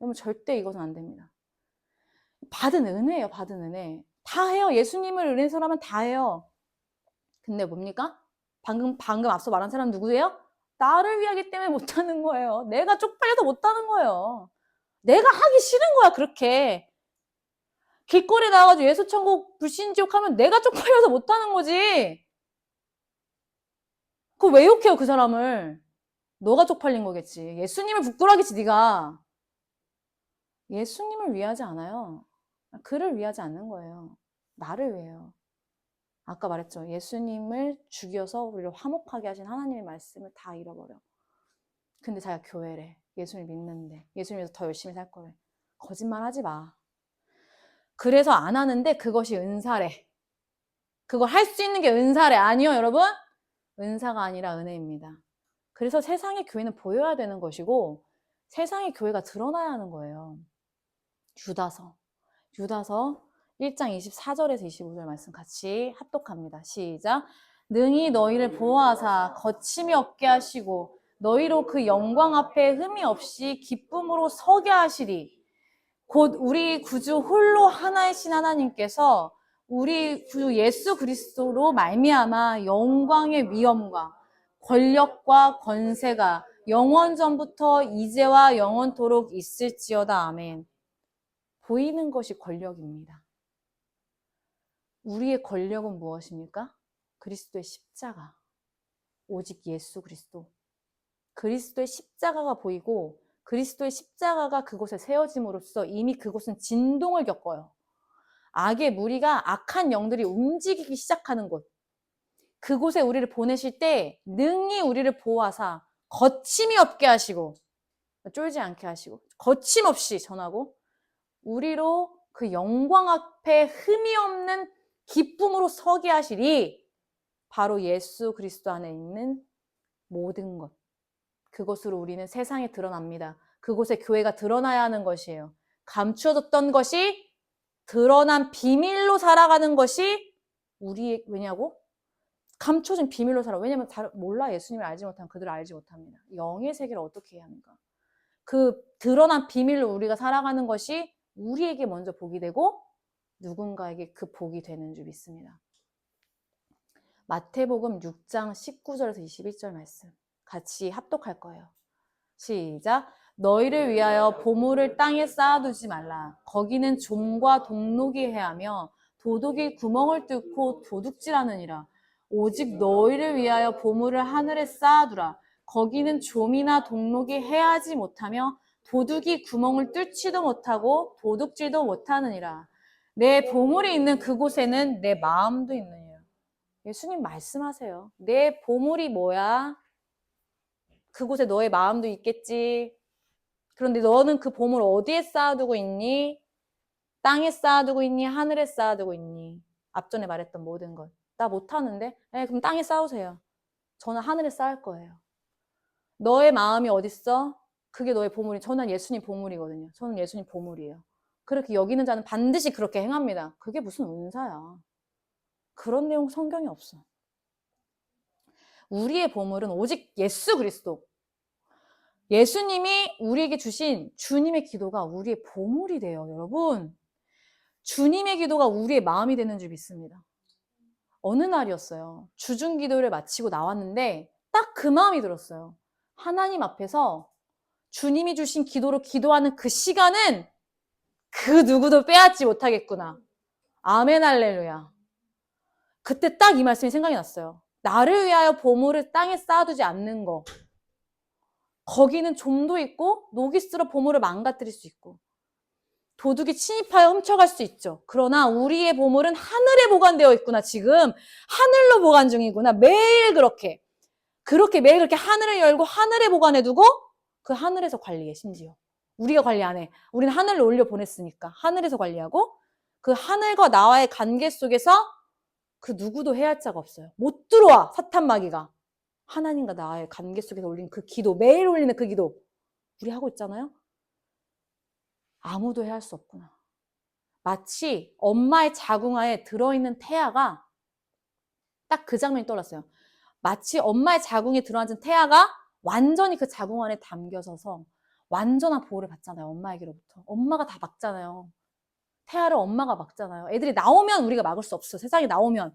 여러분 절대 이것은 안 됩니다. 받은 은혜예요. 받은 은혜. 다 해요. 예수님을 은혜서라면 다 해요. 근데 뭡니까? 방금 앞서 말한 사람 누구예요? 나를 위하기 때문에 못하는 거예요. 내가 쪽팔려서 못하는 거예요. 내가 하기 싫은 거야. 그렇게 길거리에 나와가지고 예수천국 불신지옥 하면 내가 쪽팔려서 못하는 거지. 그거 왜 욕해요 그 사람을? 너가 쪽팔린 거겠지. 예수님을 부끄러워하겠지 네가. 예수님을 위하지 않아요. 그를 위하지 않는 거예요. 나를 위해요. 아까 말했죠. 예수님을 죽여서 우리를 화목하게 하신 하나님의 말씀을 다 잃어버려. 근데 자기가 교회래. 예수님을 믿는데. 예수님에서 더 열심히 살 거래. 거짓말 하지 마. 그래서 안 하는데 그것이 은사래. 그걸 할 수 있는 게 은사래. 아니요 여러분. 은사가 아니라 은혜입니다. 그래서 세상의 교회는 보여야 되는 것이고 세상의 교회가 드러나야 하는 거예요. 유다서 1장 24절에서 25절 말씀 같이 합독합니다. 시작. 능히 너희를 보호하사 거침이 없게 하시고 너희로 그 영광 앞에 흠이 없이 기쁨으로 서게 하시리. 곧 우리 구주 홀로 하나이신 하나님께서 우리 구주 예수 그리스도로 말미암아 영광의 위엄과 권력과 권세가 영원 전부터 이제와 영원토록 있을지어다. 아멘. 보이는 것이 권력입니다. 우리의 권력은 무엇입니까? 그리스도의 십자가. 오직 예수 그리스도. 그리스도의 십자가가 보이고 그리스도의 십자가가 그곳에 세워짐으로써 이미 그곳은 진동을 겪어요. 악의 무리가 악한 영들이 움직이기 시작하는 곳. 그곳에 우리를 보내실 때 능히 우리를 보호하사 거침이 없게 하시고 쫄지 않게 하시고 거침없이 전하고 우리로 그 영광 앞에 흠이 없는 기쁨으로 서게 하시리. 바로 예수 그리스도 안에 있는 모든 것. 그것으로 우리는 세상에 드러납니다. 그곳에 교회가 드러나야 하는 것이에요. 감추어졌던 것이 드러난 비밀로 살아가는 것이 우리의, 왜냐고? 감춰진 비밀로 살아. 왜냐면 몰라. 예수님을 알지 못하면 그들을 알지 못합니다. 영의 세계를 어떻게 해야 합니까? 그 드러난 비밀로 우리가 살아가는 것이 우리에게 먼저 복이 되고 누군가에게 그 복이 되는 줄 믿습니다. 마태복음 6장 19절에서 21절 말씀 같이 합독할 거예요. 시작. 너희를 위하여 보물을 땅에 쌓아두지 말라. 거기는 좀과 동록이 해하며 도둑이 구멍을 뚫고 도둑질하느니라. 오직 너희를 위하여 보물을 하늘에 쌓아두라. 거기는 좀이나 동록이 해하지 못하며 도둑이 구멍을 뚫지도 못하고 도둑질도 못하느니라. 내 보물이 있는 그곳에는 내 마음도 있느니라. 예수님 말씀하세요. 내 보물이 뭐야? 그곳에 너의 마음도 있겠지. 그런데 너는 그 보물 어디에 쌓아두고 있니? 땅에 쌓아두고 있니? 하늘에 쌓아두고 있니? 앞전에 말했던 모든 것. 나 못하는데? 네, 그럼 땅에 쌓으세요. 저는 하늘에 쌓을 거예요. 너의 마음이 어딨어? 그게 너의 보물이. 저는 예수님 보물이거든요. 저는 예수님 보물이에요. 그렇게 여기는 자는 반드시 그렇게 행합니다. 그게 무슨 은사야. 그런 내용 성경에 없어. 우리의 보물은 오직 예수 그리스도. 예수님이 우리에게 주신 주님의 기도가 우리의 보물이 돼요, 여러분. 주님의 기도가 우리의 마음이 되는 줄 믿습니다. 어느 날이었어요. 주중 기도를 마치고 나왔는데 딱 그 마음이 들었어요. 하나님 앞에서 주님이 주신 기도로 기도하는 그 시간은 그 누구도 빼앗지 못하겠구나. 아멘 할렐루야. 그때 딱 이 말씀이 생각이 났어요. 나를 위하여 보물을 땅에 쌓아두지 않는 거. 거기는 좀도 있고 녹이 쓸어 보물을 망가뜨릴 수 있고 도둑이 침입하여 훔쳐갈 수 있죠. 그러나 우리의 보물은 하늘에 보관되어 있구나. 지금 하늘로 보관 중이구나. 매일 그렇게 매일 그렇게 하늘을 열고 하늘에 보관해두고 그 하늘에서 관리해. 심지어 우리가 관리 안 해. 우리는 하늘로 올려 보냈으니까 하늘에서 관리하고 그 하늘과 나와의 관계 속에서 그 누구도 해할 자가 없어요. 못 들어와. 사탄 마귀가. 하나님과 나의 관계 속에서 올린 그 기도, 매일 올리는 그 기도 우리 하고 있잖아요. 아무도 해할 수 없구나. 마치 엄마의 자궁안에 들어있는 태아가 딱 그 장면이 떠올랐어요. 마치 엄마의 자궁에 들어앉은 태아가 완전히 그 자궁 안에 담겨서서 완전한 보호를 받잖아요. 엄마에게로부터. 엄마가 다 막잖아요. 태아를 엄마가 막잖아요. 애들이 나오면 우리가 막을 수 없어. 세상에 나오면.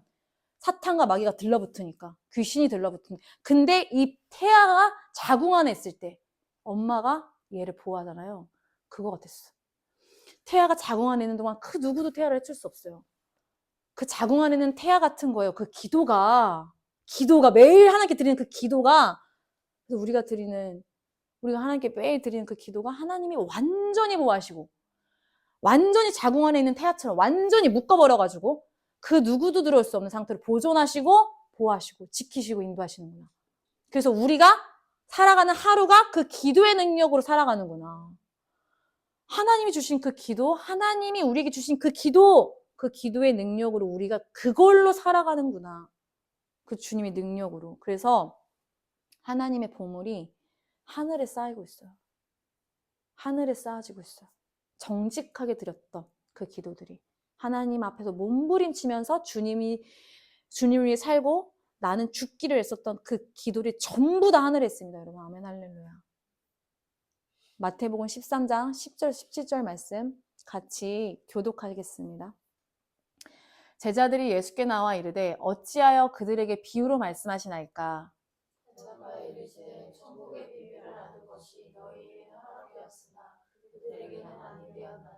사탄과 마귀가 들러붙으니까. 귀신이 들러붙으니까. 근데 이 태아가 자궁 안에 있을 때 엄마가 얘를 보호하잖아요. 그거 같았어. 태아가 자궁 안에 있는 동안 그 누구도 태아를 해칠 수 없어요. 그 자궁 안에는 태아 같은 거예요. 그 기도가 매일 하나님께 드리는 그 기도가 그래서 우리가 하나님께 매일 드리는 그 기도가 하나님이 완전히 보호하시고 완전히 자궁 안에 있는 태아처럼 완전히 묶어버려가지고 그 누구도 들어올 수 없는 상태로 보존하시고 보호하시고 지키시고 인도하시는구나. 그래서 우리가 살아가는 하루가 그 기도의 능력으로 살아가는구나. 하나님이 주신 그 기도, 하나님이 우리에게 주신 그 기도의 능력으로 우리가 그걸로 살아가는구나. 그 주님의 능력으로. 그래서 하나님의 보물이 하늘에 쌓이고 있어요. 하늘에 쌓아지고 있어요. 정직하게 드렸던 그 기도들이 하나님 앞에서 몸부림치면서 주님을 위해 살고 나는 죽기를 애썼던 그 기도들이 전부 다 하늘에 있습니다. 여러분 아멘 할렐루야. 마태복음 13장 10절 17절 말씀 같이 교독하겠습니다. 제자들이 예수께 나와 이르되 어찌하여 그들에게 비유로 말씀하시나이까. 대답하여 이르시되 천국의 비밀을 아는 것이 너희에게는 허락되었으나 그들에게는 아니되었나니.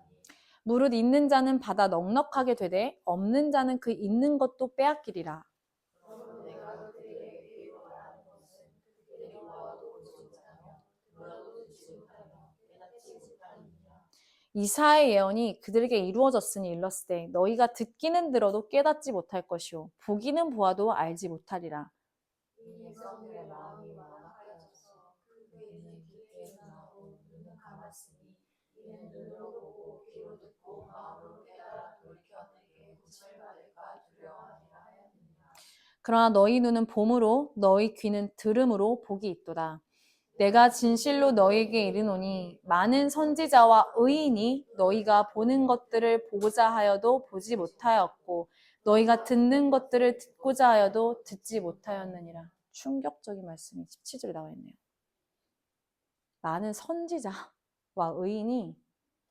무릇 있는 자는 받아 넉넉하게 되되 없는 자는 그 있는 것도 빼앗기리라. 그러므로 내가 그들에게 비유로 말하는 것은 그들이 모아도 얻지 못하며 들어도 듣지 못하며 깨닫지 못하느니라. 이사야의 예언이 그들에게 이루어졌으니 일렀으되 너희가 듣기는 들어도 깨닫지 못할 것이요 보기는 보아도 알지 못하리라. 이 백성들의 마음이 완악하여져서 그 귀는 깊게 나고 눈은 감았으니 이는 눈으로 보고 귀로 듣고 마음으로 깨달아 돌이켜 내게 고침을 받을까 두려워하니라 하였느니라. 그러나 너희 눈은 봄으로 너희 귀는 들음으로 복이 있도다. 내가 진실로 너희에게 이르노니 많은 선지자와 의인이 너희가 보는 것들을 보고자 하여도 보지 못하였고 너희가 듣는 것들을 듣고자 하여도 듣지 못하였느니라. 충격적인 말씀이 17절에 나와 있네요. 많은 선지자와 의인이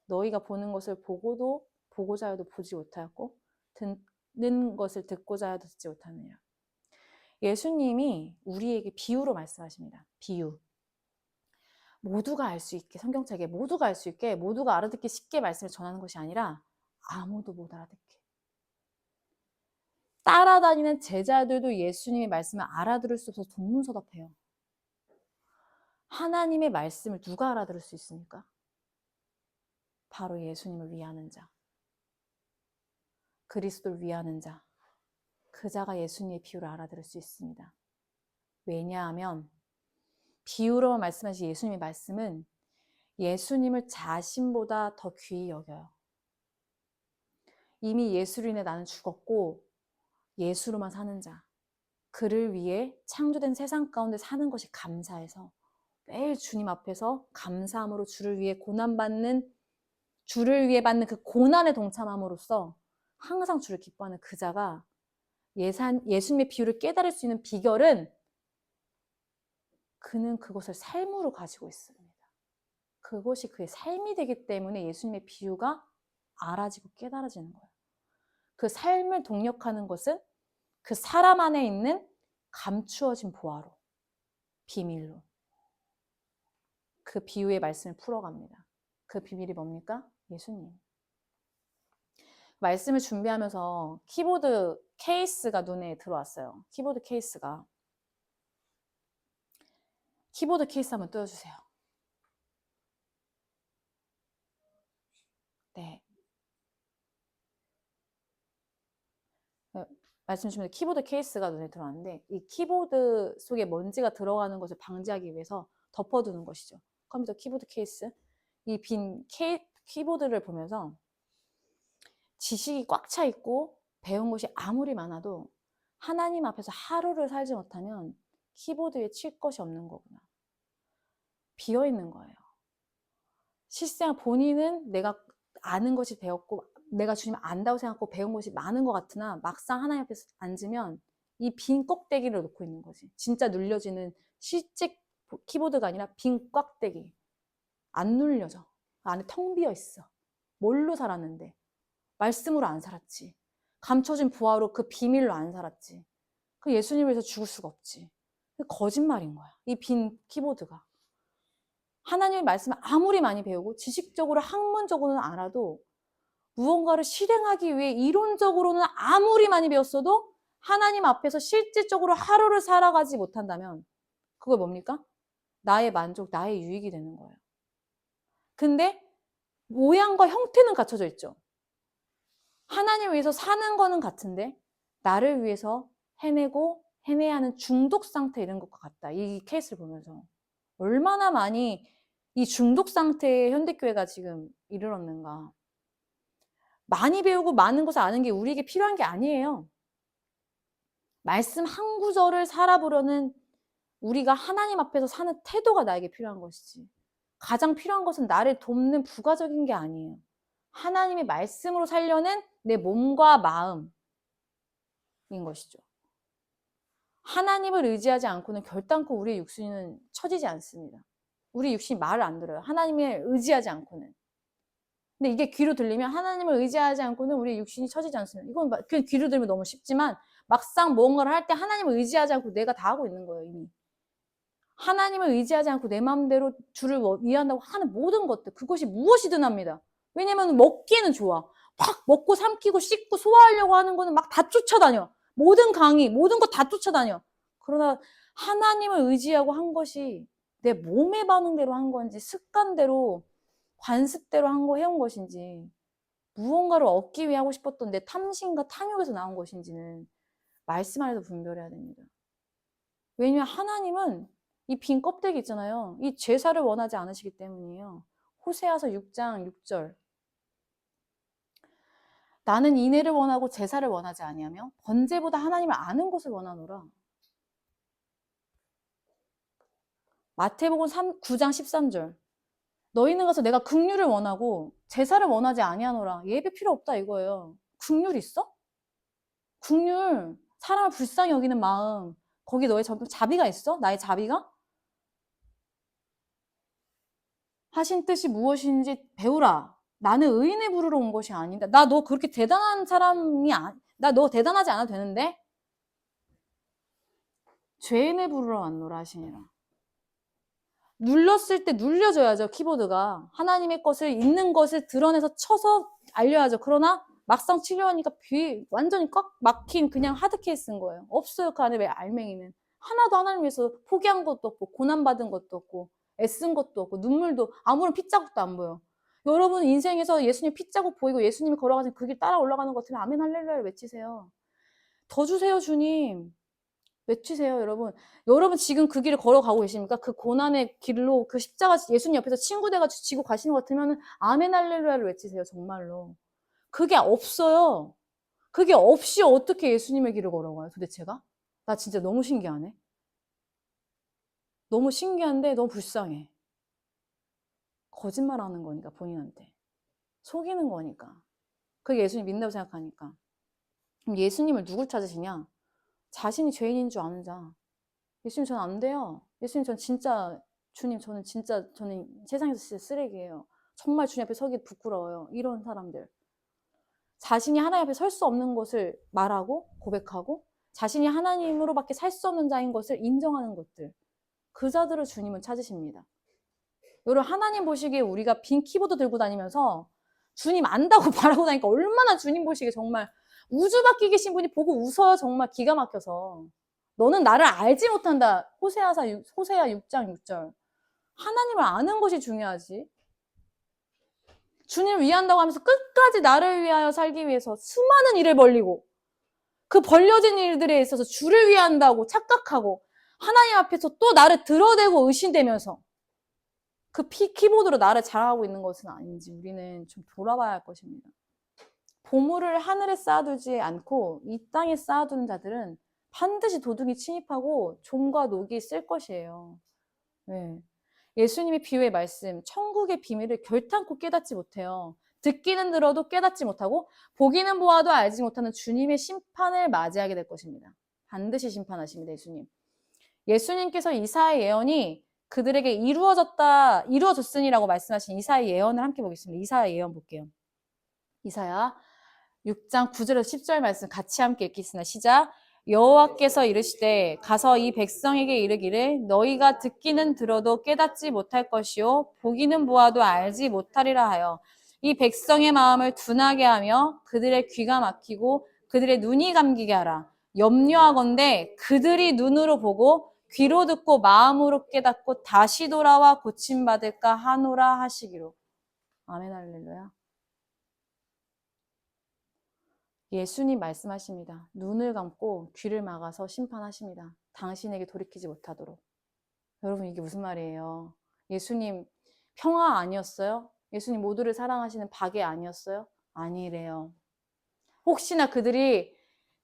너희가 보는 것을 보고자 하여도 보지 못하였고 듣는 것을 듣고자 하여도 듣지 못하느니라. 예수님이 우리에게 비유로 말씀하십니다. 비유. 모두가 알 수 있게 성경책에 모두가 알 수 있게 모두가 알아듣기 쉽게 말씀을 전하는 것이 아니라 아무도 못 알아듣게 따라다니는 제자들도 예수님의 말씀을 알아들을 수 없어서 동문서답해요. 하나님의 말씀을 누가 알아들을 수 있습니까? 바로 예수님을 위하는 자. 그리스도를 위하는 자, 그 자가 예수님의 비유를 알아들을 수 있습니다. 왜냐하면 비유로 말씀하신 예수님의 말씀은 예수님을 자신보다 더 귀히 여겨요. 이미 예수로 인해 나는 죽었고 예수로만 사는 자, 그를 위해 창조된 세상 가운데 사는 것이 감사해서 매일 주님 앞에서 감사함으로 주를 위해 주를 위해 받는 그 고난에 동참함으로써 항상 주를 기뻐하는 그 자가 예수님의 비유를 깨달을 수 있는 비결은 그는 그것을 삶으로 가지고 있습니다. 그것이 그의 삶이 되기 때문에 예수님의 비유가 알아지고 깨달아지는 거예요. 그 삶을 동력하는 것은 그 사람 안에 있는 감추어진 보화로, 비밀로 그 비유의 말씀을 풀어갑니다. 그 비밀이 뭡니까? 예수님. 말씀을 준비하면서 키보드 케이스가 눈에 들어왔어요. 키보드 케이스 한번 띄워주세요. 네. 말씀 주시면 키보드 케이스가 눈에 들어왔는데 이 키보드 속에 먼지가 들어가는 것을 방지하기 위해서 덮어두는 것이죠. 컴퓨터 키보드 케이스. 이 빈 키보드를 보면서 지식이 꽉 차 있고 배운 것이 아무리 많아도 하나님 앞에서 하루를 살지 못하면 키보드 위에 칠 것이 없는 거구나. 비어 있는 거예요. 실상 본인은 내가 아는 것이 배웠고 내가 주님 안다고 생각하고 배운 것이 많은 것 같으나 막상 하나님 앞에 앉으면 이 빈 껍데기를 놓고 있는 거지. 진짜 눌려지는 실제 키보드가 아니라 빈 꽉대기. 안 눌려져. 안에 텅 비어 있어. 뭘로 살았는데? 말씀으로 안 살았지. 감춰진 부하로 그 비밀로 안 살았지. 그 예수님을 위해서 죽을 수가 없지. 거짓말인 거야. 이 빈 키보드가. 하나님의 말씀을 아무리 많이 배우고 지식적으로 학문적으로는 알아도 무언가를 실행하기 위해 이론적으로는 아무리 많이 배웠어도 하나님 앞에서 실질적으로 하루를 살아가지 못한다면 그거 뭡니까? 나의 만족, 나의 유익이 되는 거예요. 근데 모양과 형태는 갖춰져 있죠. 하나님을 위해서 사는 거는 같은데 나를 위해서 해내야 하는 중독 상태 이런 것과 같다. 이 케이스를 보면서 얼마나 많이 이 중독 상태의 현대교회가 지금 이르렀는가. 많이 배우고 많은 것을 아는 게 우리에게 필요한 게 아니에요. 말씀 한 구절을 살아보려는 우리가 하나님 앞에서 사는 태도가 나에게 필요한 것이지. 가장 필요한 것은 나를 돕는 부가적인 게 아니에요. 하나님의 말씀으로 살려는 내 몸과 마음인 것이죠. 하나님을 의지하지 않고는 결단코 우리의 육신은 처지지 않습니다. 우리 육신이 말을 안 들어요. 하나님을 의지하지 않고는. 근데 이게 귀로 들리면 하나님을 의지하지 않고는 우리의 육신이 처지지 않습니다. 이건 그냥 귀로 들으면 너무 쉽지만 막상 무언가를 할 때 하나님을 의지하지 않고 내가 다 하고 있는 거예요, 이미. 하나님을 의지하지 않고 내 마음대로 주를 위한다고 하는 모든 것들, 그것이 무엇이든 합니다. 왜냐면 먹기에는 좋아. 확 먹고 삼키고 씻고 소화하려고 하는 거는 막 다 쫓아다녀. 모든 강의, 모든 것 다 쫓아다녀. 그러나 하나님을 의지하고 한 것이 내 몸의 반응대로 한 건지 습관대로 관습대로 해온 것인지 무언가를 얻기 위해 하고 싶었던 내 탐심과 탐욕에서 나온 것인지는 말씀 안에서 분별해야 됩니다. 왜냐하면 하나님은 이 빈 껍데기 있잖아요. 이 제사를 원하지 않으시기 때문이에요. 호세아서 6장 6절. 나는 인애를 원하고 제사를 원하지 아니하며 번제보다 하나님을 아는 것을 원하노라. 마태복음 9장 13절. 너희는 가서 내가 긍휼을 원하고 제사를 원하지 아니하노라. 예배 필요 없다 이거예요. 긍휼 있어? 긍휼, 사람을 불쌍히 여기는 마음, 거기 너의 자비가 있어? 나의 자비가? 하신 뜻이 무엇인지 배우라. 나는 의인을 부르러 온 것이 아니다. 나 너 그렇게 대단한 사람이 나 너 대단하지 않아도 되는데 죄인을 부르러 왔노라 하시니라. 눌렀을 때 눌려줘야죠. 키보드가. 하나님의 것을 있는 것을 드러내서 쳐서 알려야죠. 그러나 막상 치료하니까 완전히 꽉 막힌 그냥 하드 케이스인 거예요. 없어요. 그 안에 왜 알맹이는. 하나도 하나님 위해서 포기한 것도 없고 고난받은 것도 없고 애쓴 것도 없고 눈물도 아무런 핏자국도 안 보여. 여러분 인생에서 예수님 핏자국 보이고 예수님이 걸어가신 그 길 따라 올라가는 것 같으면 아멘 할렐루야를 외치세요. 더 주세요 주님. 외치세요 여러분. 여러분 지금 그 길을 걸어가고 계십니까? 그 고난의 길로 그 십자가 예수님 옆에서 친구 돼가지고 지고 가시는 것 같으면 아멘 할렐루야를 외치세요. 정말로. 그게 없어요. 그게 없이 어떻게 예수님의 길을 걸어가요 도대체가? 나 진짜 너무 신기하네. 너무 신기한데 너무 불쌍해. 거짓말하는 거니까 본인한테. 속이는 거니까. 그게 예수님 믿는다고 생각하니까. 그럼 예수님을 누굴 찾으시냐? 자신이 죄인인 줄 아는 자. 예수님 저는 안 돼요. 예수님 저는 진짜 주님 저는 세상에서 진짜 쓰레기예요. 정말 주님 앞에 서기 부끄러워요. 이런 사람들. 자신이 하나님 앞에 설 수 없는 것을 말하고 고백하고 자신이 하나님으로밖에 살 수 없는 자인 것을 인정하는 것들. 그 자들을 주님은 찾으십니다. 여러분 하나님 보시기에 우리가 빈 키보드 들고 다니면서 주님 안다고 말하고 다니까 얼마나 주님 보시기에 정말 우주 밖에 계신 분이 보고 웃어요. 정말 기가 막혀서. 너는 나를 알지 못한다. 호세아 6장 6절. 하나님을 아는 것이 중요하지. 주님을 위한다고 하면서 끝까지 나를 위하여 살기 위해서 수많은 일을 벌리고 그 벌려진 일들에 있어서 주를 위한다고 착각하고 하나님 앞에서 또 나를 드러내고 의심되면서 그 키보드로 나를 자랑하고 있는 것은 아닌지 우리는 좀 돌아봐야 할 것입니다. 보물을 하늘에 쌓아두지 않고 이 땅에 쌓아두는 자들은 반드시 도둑이 침입하고 종과 녹이 쓸 것이에요. 네. 예수님의 비유의 말씀, 천국의 비밀을 결탄코 깨닫지 못해요. 듣기는 들어도 깨닫지 못하고 보기는 보아도 알지 못하는 주님의 심판을 맞이하게 될 것입니다. 반드시 심판하십니다, 예수님. 예수님께서 이사야의 예언이 그들에게 이루어졌으니라고 말씀하신 이사야의 예언을 함께 보겠습니다. 이사야 예언 볼게요. 이사야 6장 9절에서 10절 말씀 같이 함께 읽겠습니다. 시작. 여호와께서 이르시되 가서 이 백성에게 이르기를 너희가 듣기는 들어도 깨닫지 못할 것이요 보기는 보아도 알지 못하리라 하여 이 백성의 마음을 둔하게 하며 그들의 귀가 막히고 그들의 눈이 감기게 하라. 염려하건대 그들이 눈으로 보고 귀로 듣고 마음으로 깨닫고 다시 돌아와 고침받을까 하노라 하시기로. 아멘 할렐루야. 예수님 말씀하십니다. 눈을 감고 귀를 막아서 심판하십니다. 당신에게 돌이키지 못하도록. 여러분 이게 무슨 말이에요? 예수님 평화 아니었어요? 예수님 모두를 사랑하시는 박애 아니었어요? 아니래요. 혹시나 그들이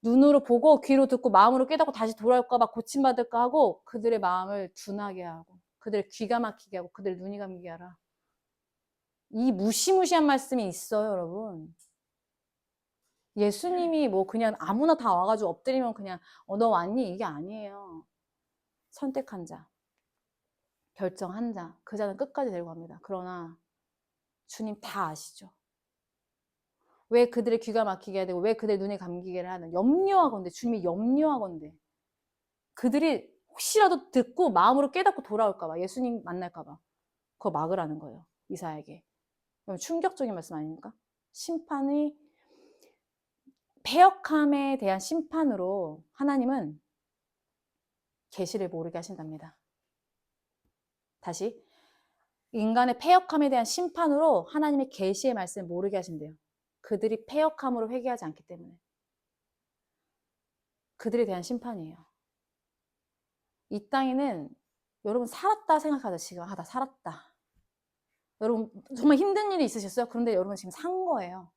눈으로 보고 귀로 듣고 마음으로 깨닫고 다시 돌아올까 봐 고침받을까 하고 그들의 마음을 둔하게 하고 그들의 귀가 막히게 하고 그들의 눈이 감기게 하라. 이 무시무시한 말씀이 있어요, 여러분. 예수님이 뭐 그냥 아무나 다 와가지고 엎드리면 그냥 너 왔니? 이게 아니에요. 선택한 자, 결정한 자, 그 자는 끝까지 데리고 갑니다. 그러나 주님 다 아시죠? 왜 그들의 귀가 막히게 해야 되고 왜 그들의 눈이 감기게 하는 염려하건대 주님이 염려하건대 그들이 혹시라도 듣고 마음으로 깨닫고 돌아올까 봐 예수님 만날까 봐 그거 막으라는 거예요. 이사야에게. 충격적인 말씀 아닙니까? 심판이 패역함에 대한 심판으로 하나님은 계시를 모르게 하신답니다. 다시 인간의 패역함에 대한 심판으로 하나님의 계시의 말씀을 모르게 하신대요. 그들이 패역함으로 회개하지 않기 때문에. 그들에 대한 심판이에요. 이 땅에는 여러분 살았다 생각하자. 지금 나 살았다. 여러분 정말 힘든 일이 있으셨어요? 그런데 여러분 지금 산 거예요.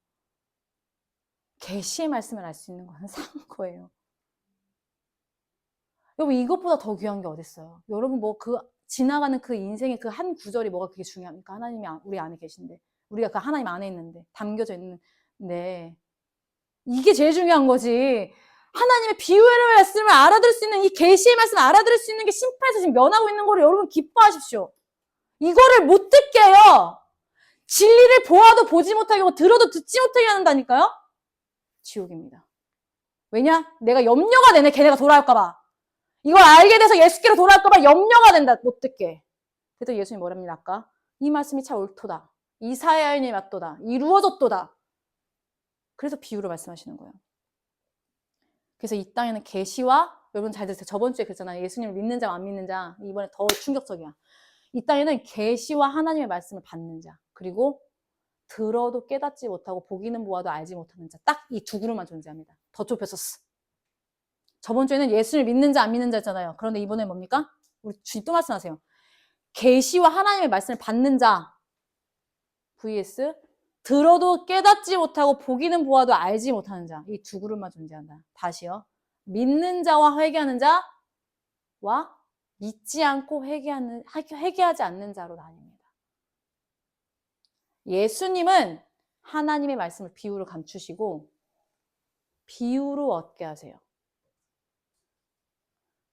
계시의 말씀을 알 수 있는 거는 산 거예요. 여러분 이것보다 더 귀한 게 어딨어요? 여러분 뭐 그 지나가는 그 인생의 그 한 구절이 뭐가 그게 중요합니까? 하나님이 우리 안에 계신데 우리가 그 하나님 안에 있는데 담겨져 있는데 이게 제일 중요한 거지. 하나님의 비유의 말씀을 알아들을 수 있는 이 계시의 말씀을 알아들을 수 있는 게 심판에서 지금 면하고 있는 거를 여러분 기뻐하십시오. 이거를 못 듣게 해요. 진리를 보아도 보지 못하게 하고 들어도 듣지 못하게 한다니까요. 지옥입니다. 왜냐? 내가 염려가 되네. 걔네가 돌아올까 봐. 이걸 알게 돼서 예수께로 돌아올까 봐 염려가 된다. 못 듣게. 그래서 예수님이 뭐랍니다. 아까 이 말씀이 참 옳도다. 이사야인이 맞도다. 이루어졌도다. 그래서 비유로 말씀하시는 거예요. 그래서 이 땅에는 계시와 여러분 잘 들으세요. 저번 주에 그랬잖아요. 예수님을 믿는 자, 안 믿는 자. 이번에 더 충격적이야. 이 땅에는 계시와 하나님의 말씀을 받는 자. 그리고 들어도 깨닫지 못하고 보기는 보아도 알지 못하는 자. 딱 이 두 그룹만 존재합니다. 더 좁혔었어. 저번 주에는 예수를 믿는 자 안 믿는 자였잖아요. 그런데 이번에 뭡니까? 우리 주님 또 말씀하세요. 계시와 하나님의 말씀을 받는 자 vs 들어도 깨닫지 못하고 보기는 보아도 알지 못하는 자. 이 두 그룹만 존재한다. 다시요. 믿는 자와 회개하는 자와 믿지 않고 회개하지 않는 자로 나뉩니다. 예수님은 하나님의 말씀을 비유로 감추시고 비유로 얻게 하세요.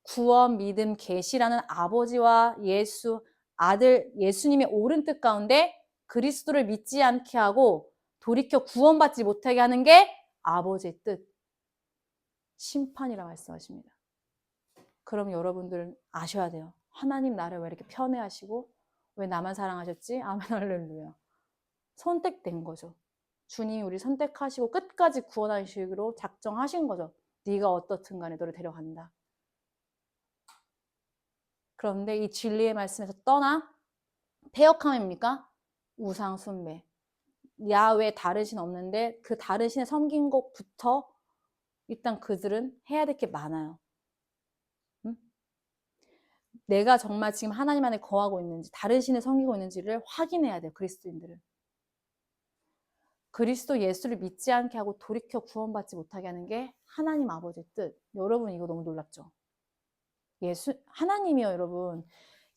구원, 믿음, 계시라는 아버지와 아들 예수님의 옳은 뜻 가운데 그리스도를 믿지 않게 하고 돌이켜 구원받지 못하게 하는 게 아버지의 뜻, 심판이라 말씀하십니다. 그럼 여러분들은 아셔야 돼요. 하나님 나를 왜 이렇게 편애하시고 왜 나만 사랑하셨지? 아멘 할렐루야. 선택된 거죠. 주님이 우리 선택하시고 끝까지 구원하시기로 작정하신 거죠. 네가 어떻든 간에 너를 데려간다. 그런데 이 진리의 말씀에서 떠나 패역함입니까? 우상 숭배. 야외 다른 신 없는데 그 다른 신에 섬긴 것부터 일단 그들은 해야 될 게 많아요. 응? 내가 정말 지금 하나님 안에 거하고 있는지 다른 신에 섬기고 있는지를 확인해야 돼요. 그리스도인들은. 그리스도 예수를 믿지 않게 하고 돌이켜 구원받지 못하게 하는 게 하나님 아버지의 뜻. 여러분 이거 너무 놀랍죠? 하나님이요 여러분.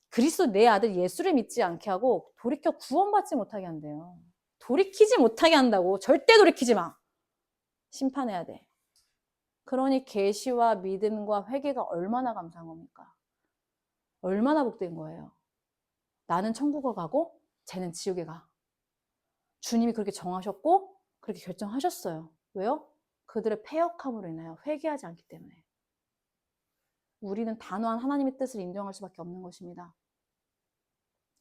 그리스도 내 아들 예수를 믿지 않게 하고 돌이켜 구원받지 못하게 한대요. 돌이키지 못하게 한다고. 절대 돌이키지 마. 심판해야 돼. 그러니 계시와 믿음과 회개가 얼마나 감사한 겁니까? 얼마나 복된 거예요. 나는 천국을 가고 쟤는 지옥에 가. 주님이 그렇게 정하셨고 그렇게 결정하셨어요. 왜요? 그들의 패역함으로 인하여 회개하지 않기 때문에. 우리는 단호한 하나님의 뜻을 인정할 수밖에 없는 것입니다.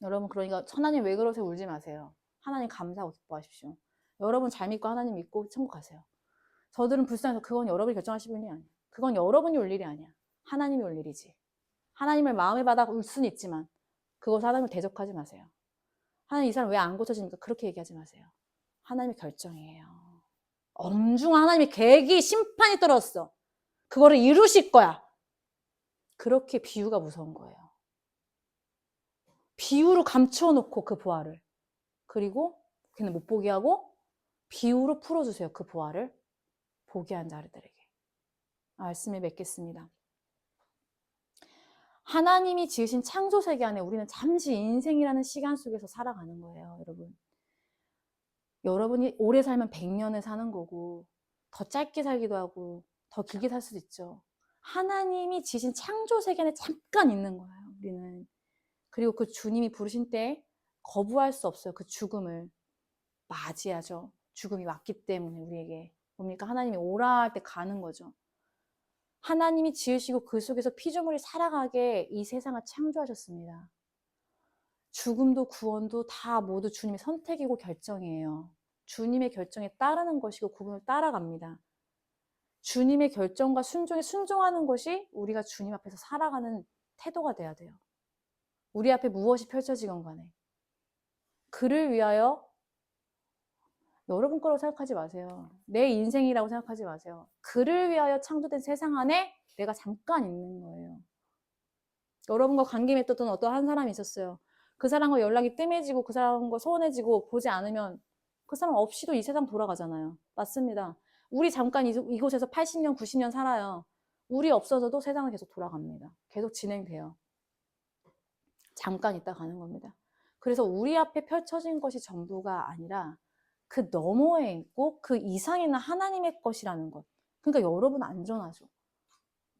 여러분 그러니까 하나님 왜 그러세요? 울지 마세요. 하나님 감사하고 기뻐하십시오. 여러분 잘 믿고 하나님 믿고 천국 가세요. 저들은 불쌍해서 그건 여러분이 결정하실 일이 아니야. 그건 여러분이 올 일이 아니야. 하나님이 올 일이지. 하나님을 마음에 받아 울 수는 있지만 그것을 하나님을 대적하지 마세요. 하나님 이 사람 왜 안 고쳐집니까? 그렇게 얘기하지 마세요. 하나님의 결정이에요. 엄중한 하나님의 계획이 심판이 떨어졌어. 그거를 이루실 거야. 그렇게 비유가 무서운 거예요. 비유로 감추어 놓고 그 보화를. 그리고 걔는 못 보게 하고 비유로 풀어주세요. 그 보화를 보게 한 자들에게. 말씀을 맺겠습니다. 하나님이 지으신 창조 세계 안에 우리는 잠시 인생이라는 시간 속에서 살아가는 거예요. 여러분. 여러분이 오래 살면 100년을 사는 거고 더 짧게 살기도 하고 더 길게 살 수도 있죠. 하나님이 지으신 창조 세계 안에 잠깐 있는 거예요. 우리는. 그리고 그 주님이 부르신 때에 거부할 수 없어요. 그 죽음을 맞이하죠. 죽음이 왔기 때문에 우리에게. 뭡니까? 하나님이 오라 할 때 가는 거죠. 하나님이 지으시고 그 속에서 피조물이 살아가게 이 세상을 창조하셨습니다. 죽음도 구원도 다 모두 주님의 선택이고 결정이에요. 주님의 결정에 따르는 것이고 그분을 따라갑니다. 주님의 결정과 순종에 순종하는 것이 우리가 주님 앞에서 살아가는 태도가 돼야 돼요. 우리 앞에 무엇이 펼쳐지건 간에. 그를 위하여 여러분 거라고 생각하지 마세요. 내 인생이라고 생각하지 마세요. 그를 위하여 창조된 세상 안에 내가 잠깐 있는 거예요. 여러분과 관계 맺었던 어떤 한 사람이 있었어요. 그 사람과 연락이 뜸해지고 그 사람과 소원해지고 보지 않으면 그 사람 없이도 이 세상 돌아가잖아요. 맞습니다. 우리 잠깐 이곳에서 80년, 90년 살아요. 우리 없어져도 세상은 계속 돌아갑니다. 계속 진행돼요. 잠깐 있다 가는 겁니다. 그래서 우리 앞에 펼쳐진 것이 전부가 아니라 그 너머에 있고 그 이상에 있는 하나님의 것이라는 것. 그러니까 여러분 안전하죠.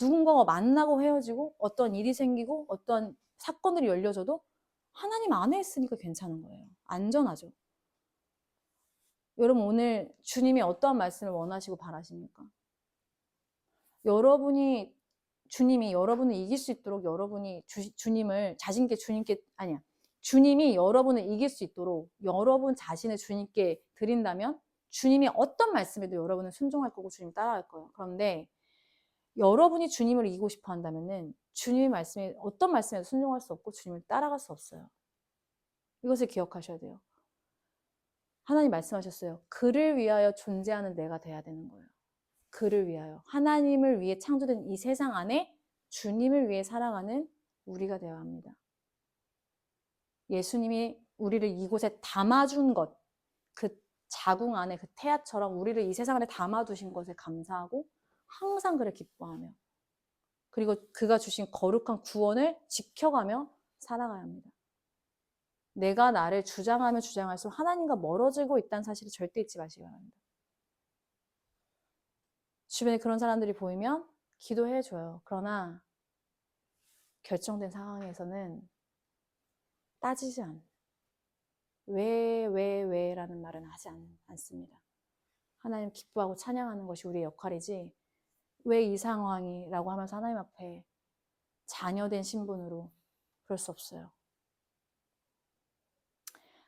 누군가가 만나고 헤어지고 어떤 일이 생기고 어떤 사건들이 열려져도 하나님 안에 있으니까 괜찮은 거예요. 안전하죠. 여러분 오늘 주님이 어떠한 말씀을 원하시고 바라십니까? 주님이 여러분을 이길 수 있도록 여러분이 주님이 여러분을 이길 수 있도록 여러분 자신을 주님께 드린다면 주님이 어떤 말씀에도 여러분은 순종할 거고 주님 따라갈 거예요. 그런데 여러분이 주님을 이기고 싶어 한다면은 주님의 말씀에 어떤 말씀에도 순종할 수 없고 주님을 따라갈 수 없어요. 이것을 기억하셔야 돼요. 하나님 말씀하셨어요. 그를 위하여 존재하는 내가 돼야 되는 거예요. 그를 위하여. 하나님을 위해 창조된 이 세상 안에 주님을 위해 살아가는 우리가 되어야 합니다. 예수님이 우리를 이곳에 담아준 것, 그 자궁 안에 그 태아처럼 우리를 이 세상 안에 담아두신 것에 감사하고 항상 그를 기뻐하며, 그리고 그가 주신 거룩한 구원을 지켜가며 살아가야 합니다. 내가 나를 주장하면 주장할수록 하나님과 멀어지고 있다는 사실을 절대 잊지 마시기 바랍니다. 주변에 그런 사람들이 보이면 기도해줘요. 그러나 결정된 상황에서는 따지지 않아요. 왜라는 말은 하지 않습니다. 하나님 기뻐하고 찬양하는 것이 우리의 역할이지, 왜 이 상황이라고 하면서 하나님 앞에 자녀된 신분으로 그럴 수 없어요.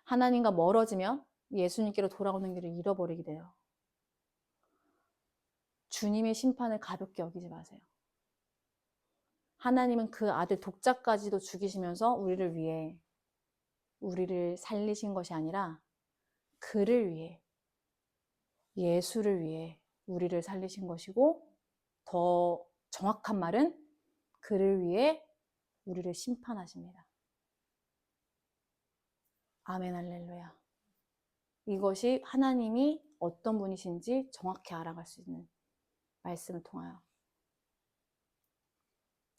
하나님과 멀어지면 예수님께로 돌아오는 길을 잃어버리게 돼요. 주님의 심판을 가볍게 여기지 마세요. 하나님은 그 아들 독자까지도 죽이시면서 우리를 위해 우리를 살리신 것이 아니라 그를 위해, 예수를 위해 우리를 살리신 것이고, 더 정확한 말은 그를 위해 우리를 심판하십니다. 아멘, 할렐루야. 이것이 하나님이 어떤 분이신지 정확히 알아갈 수 있는 말씀을 통하여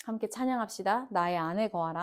함께 찬양합시다. 나의 안에 거하라.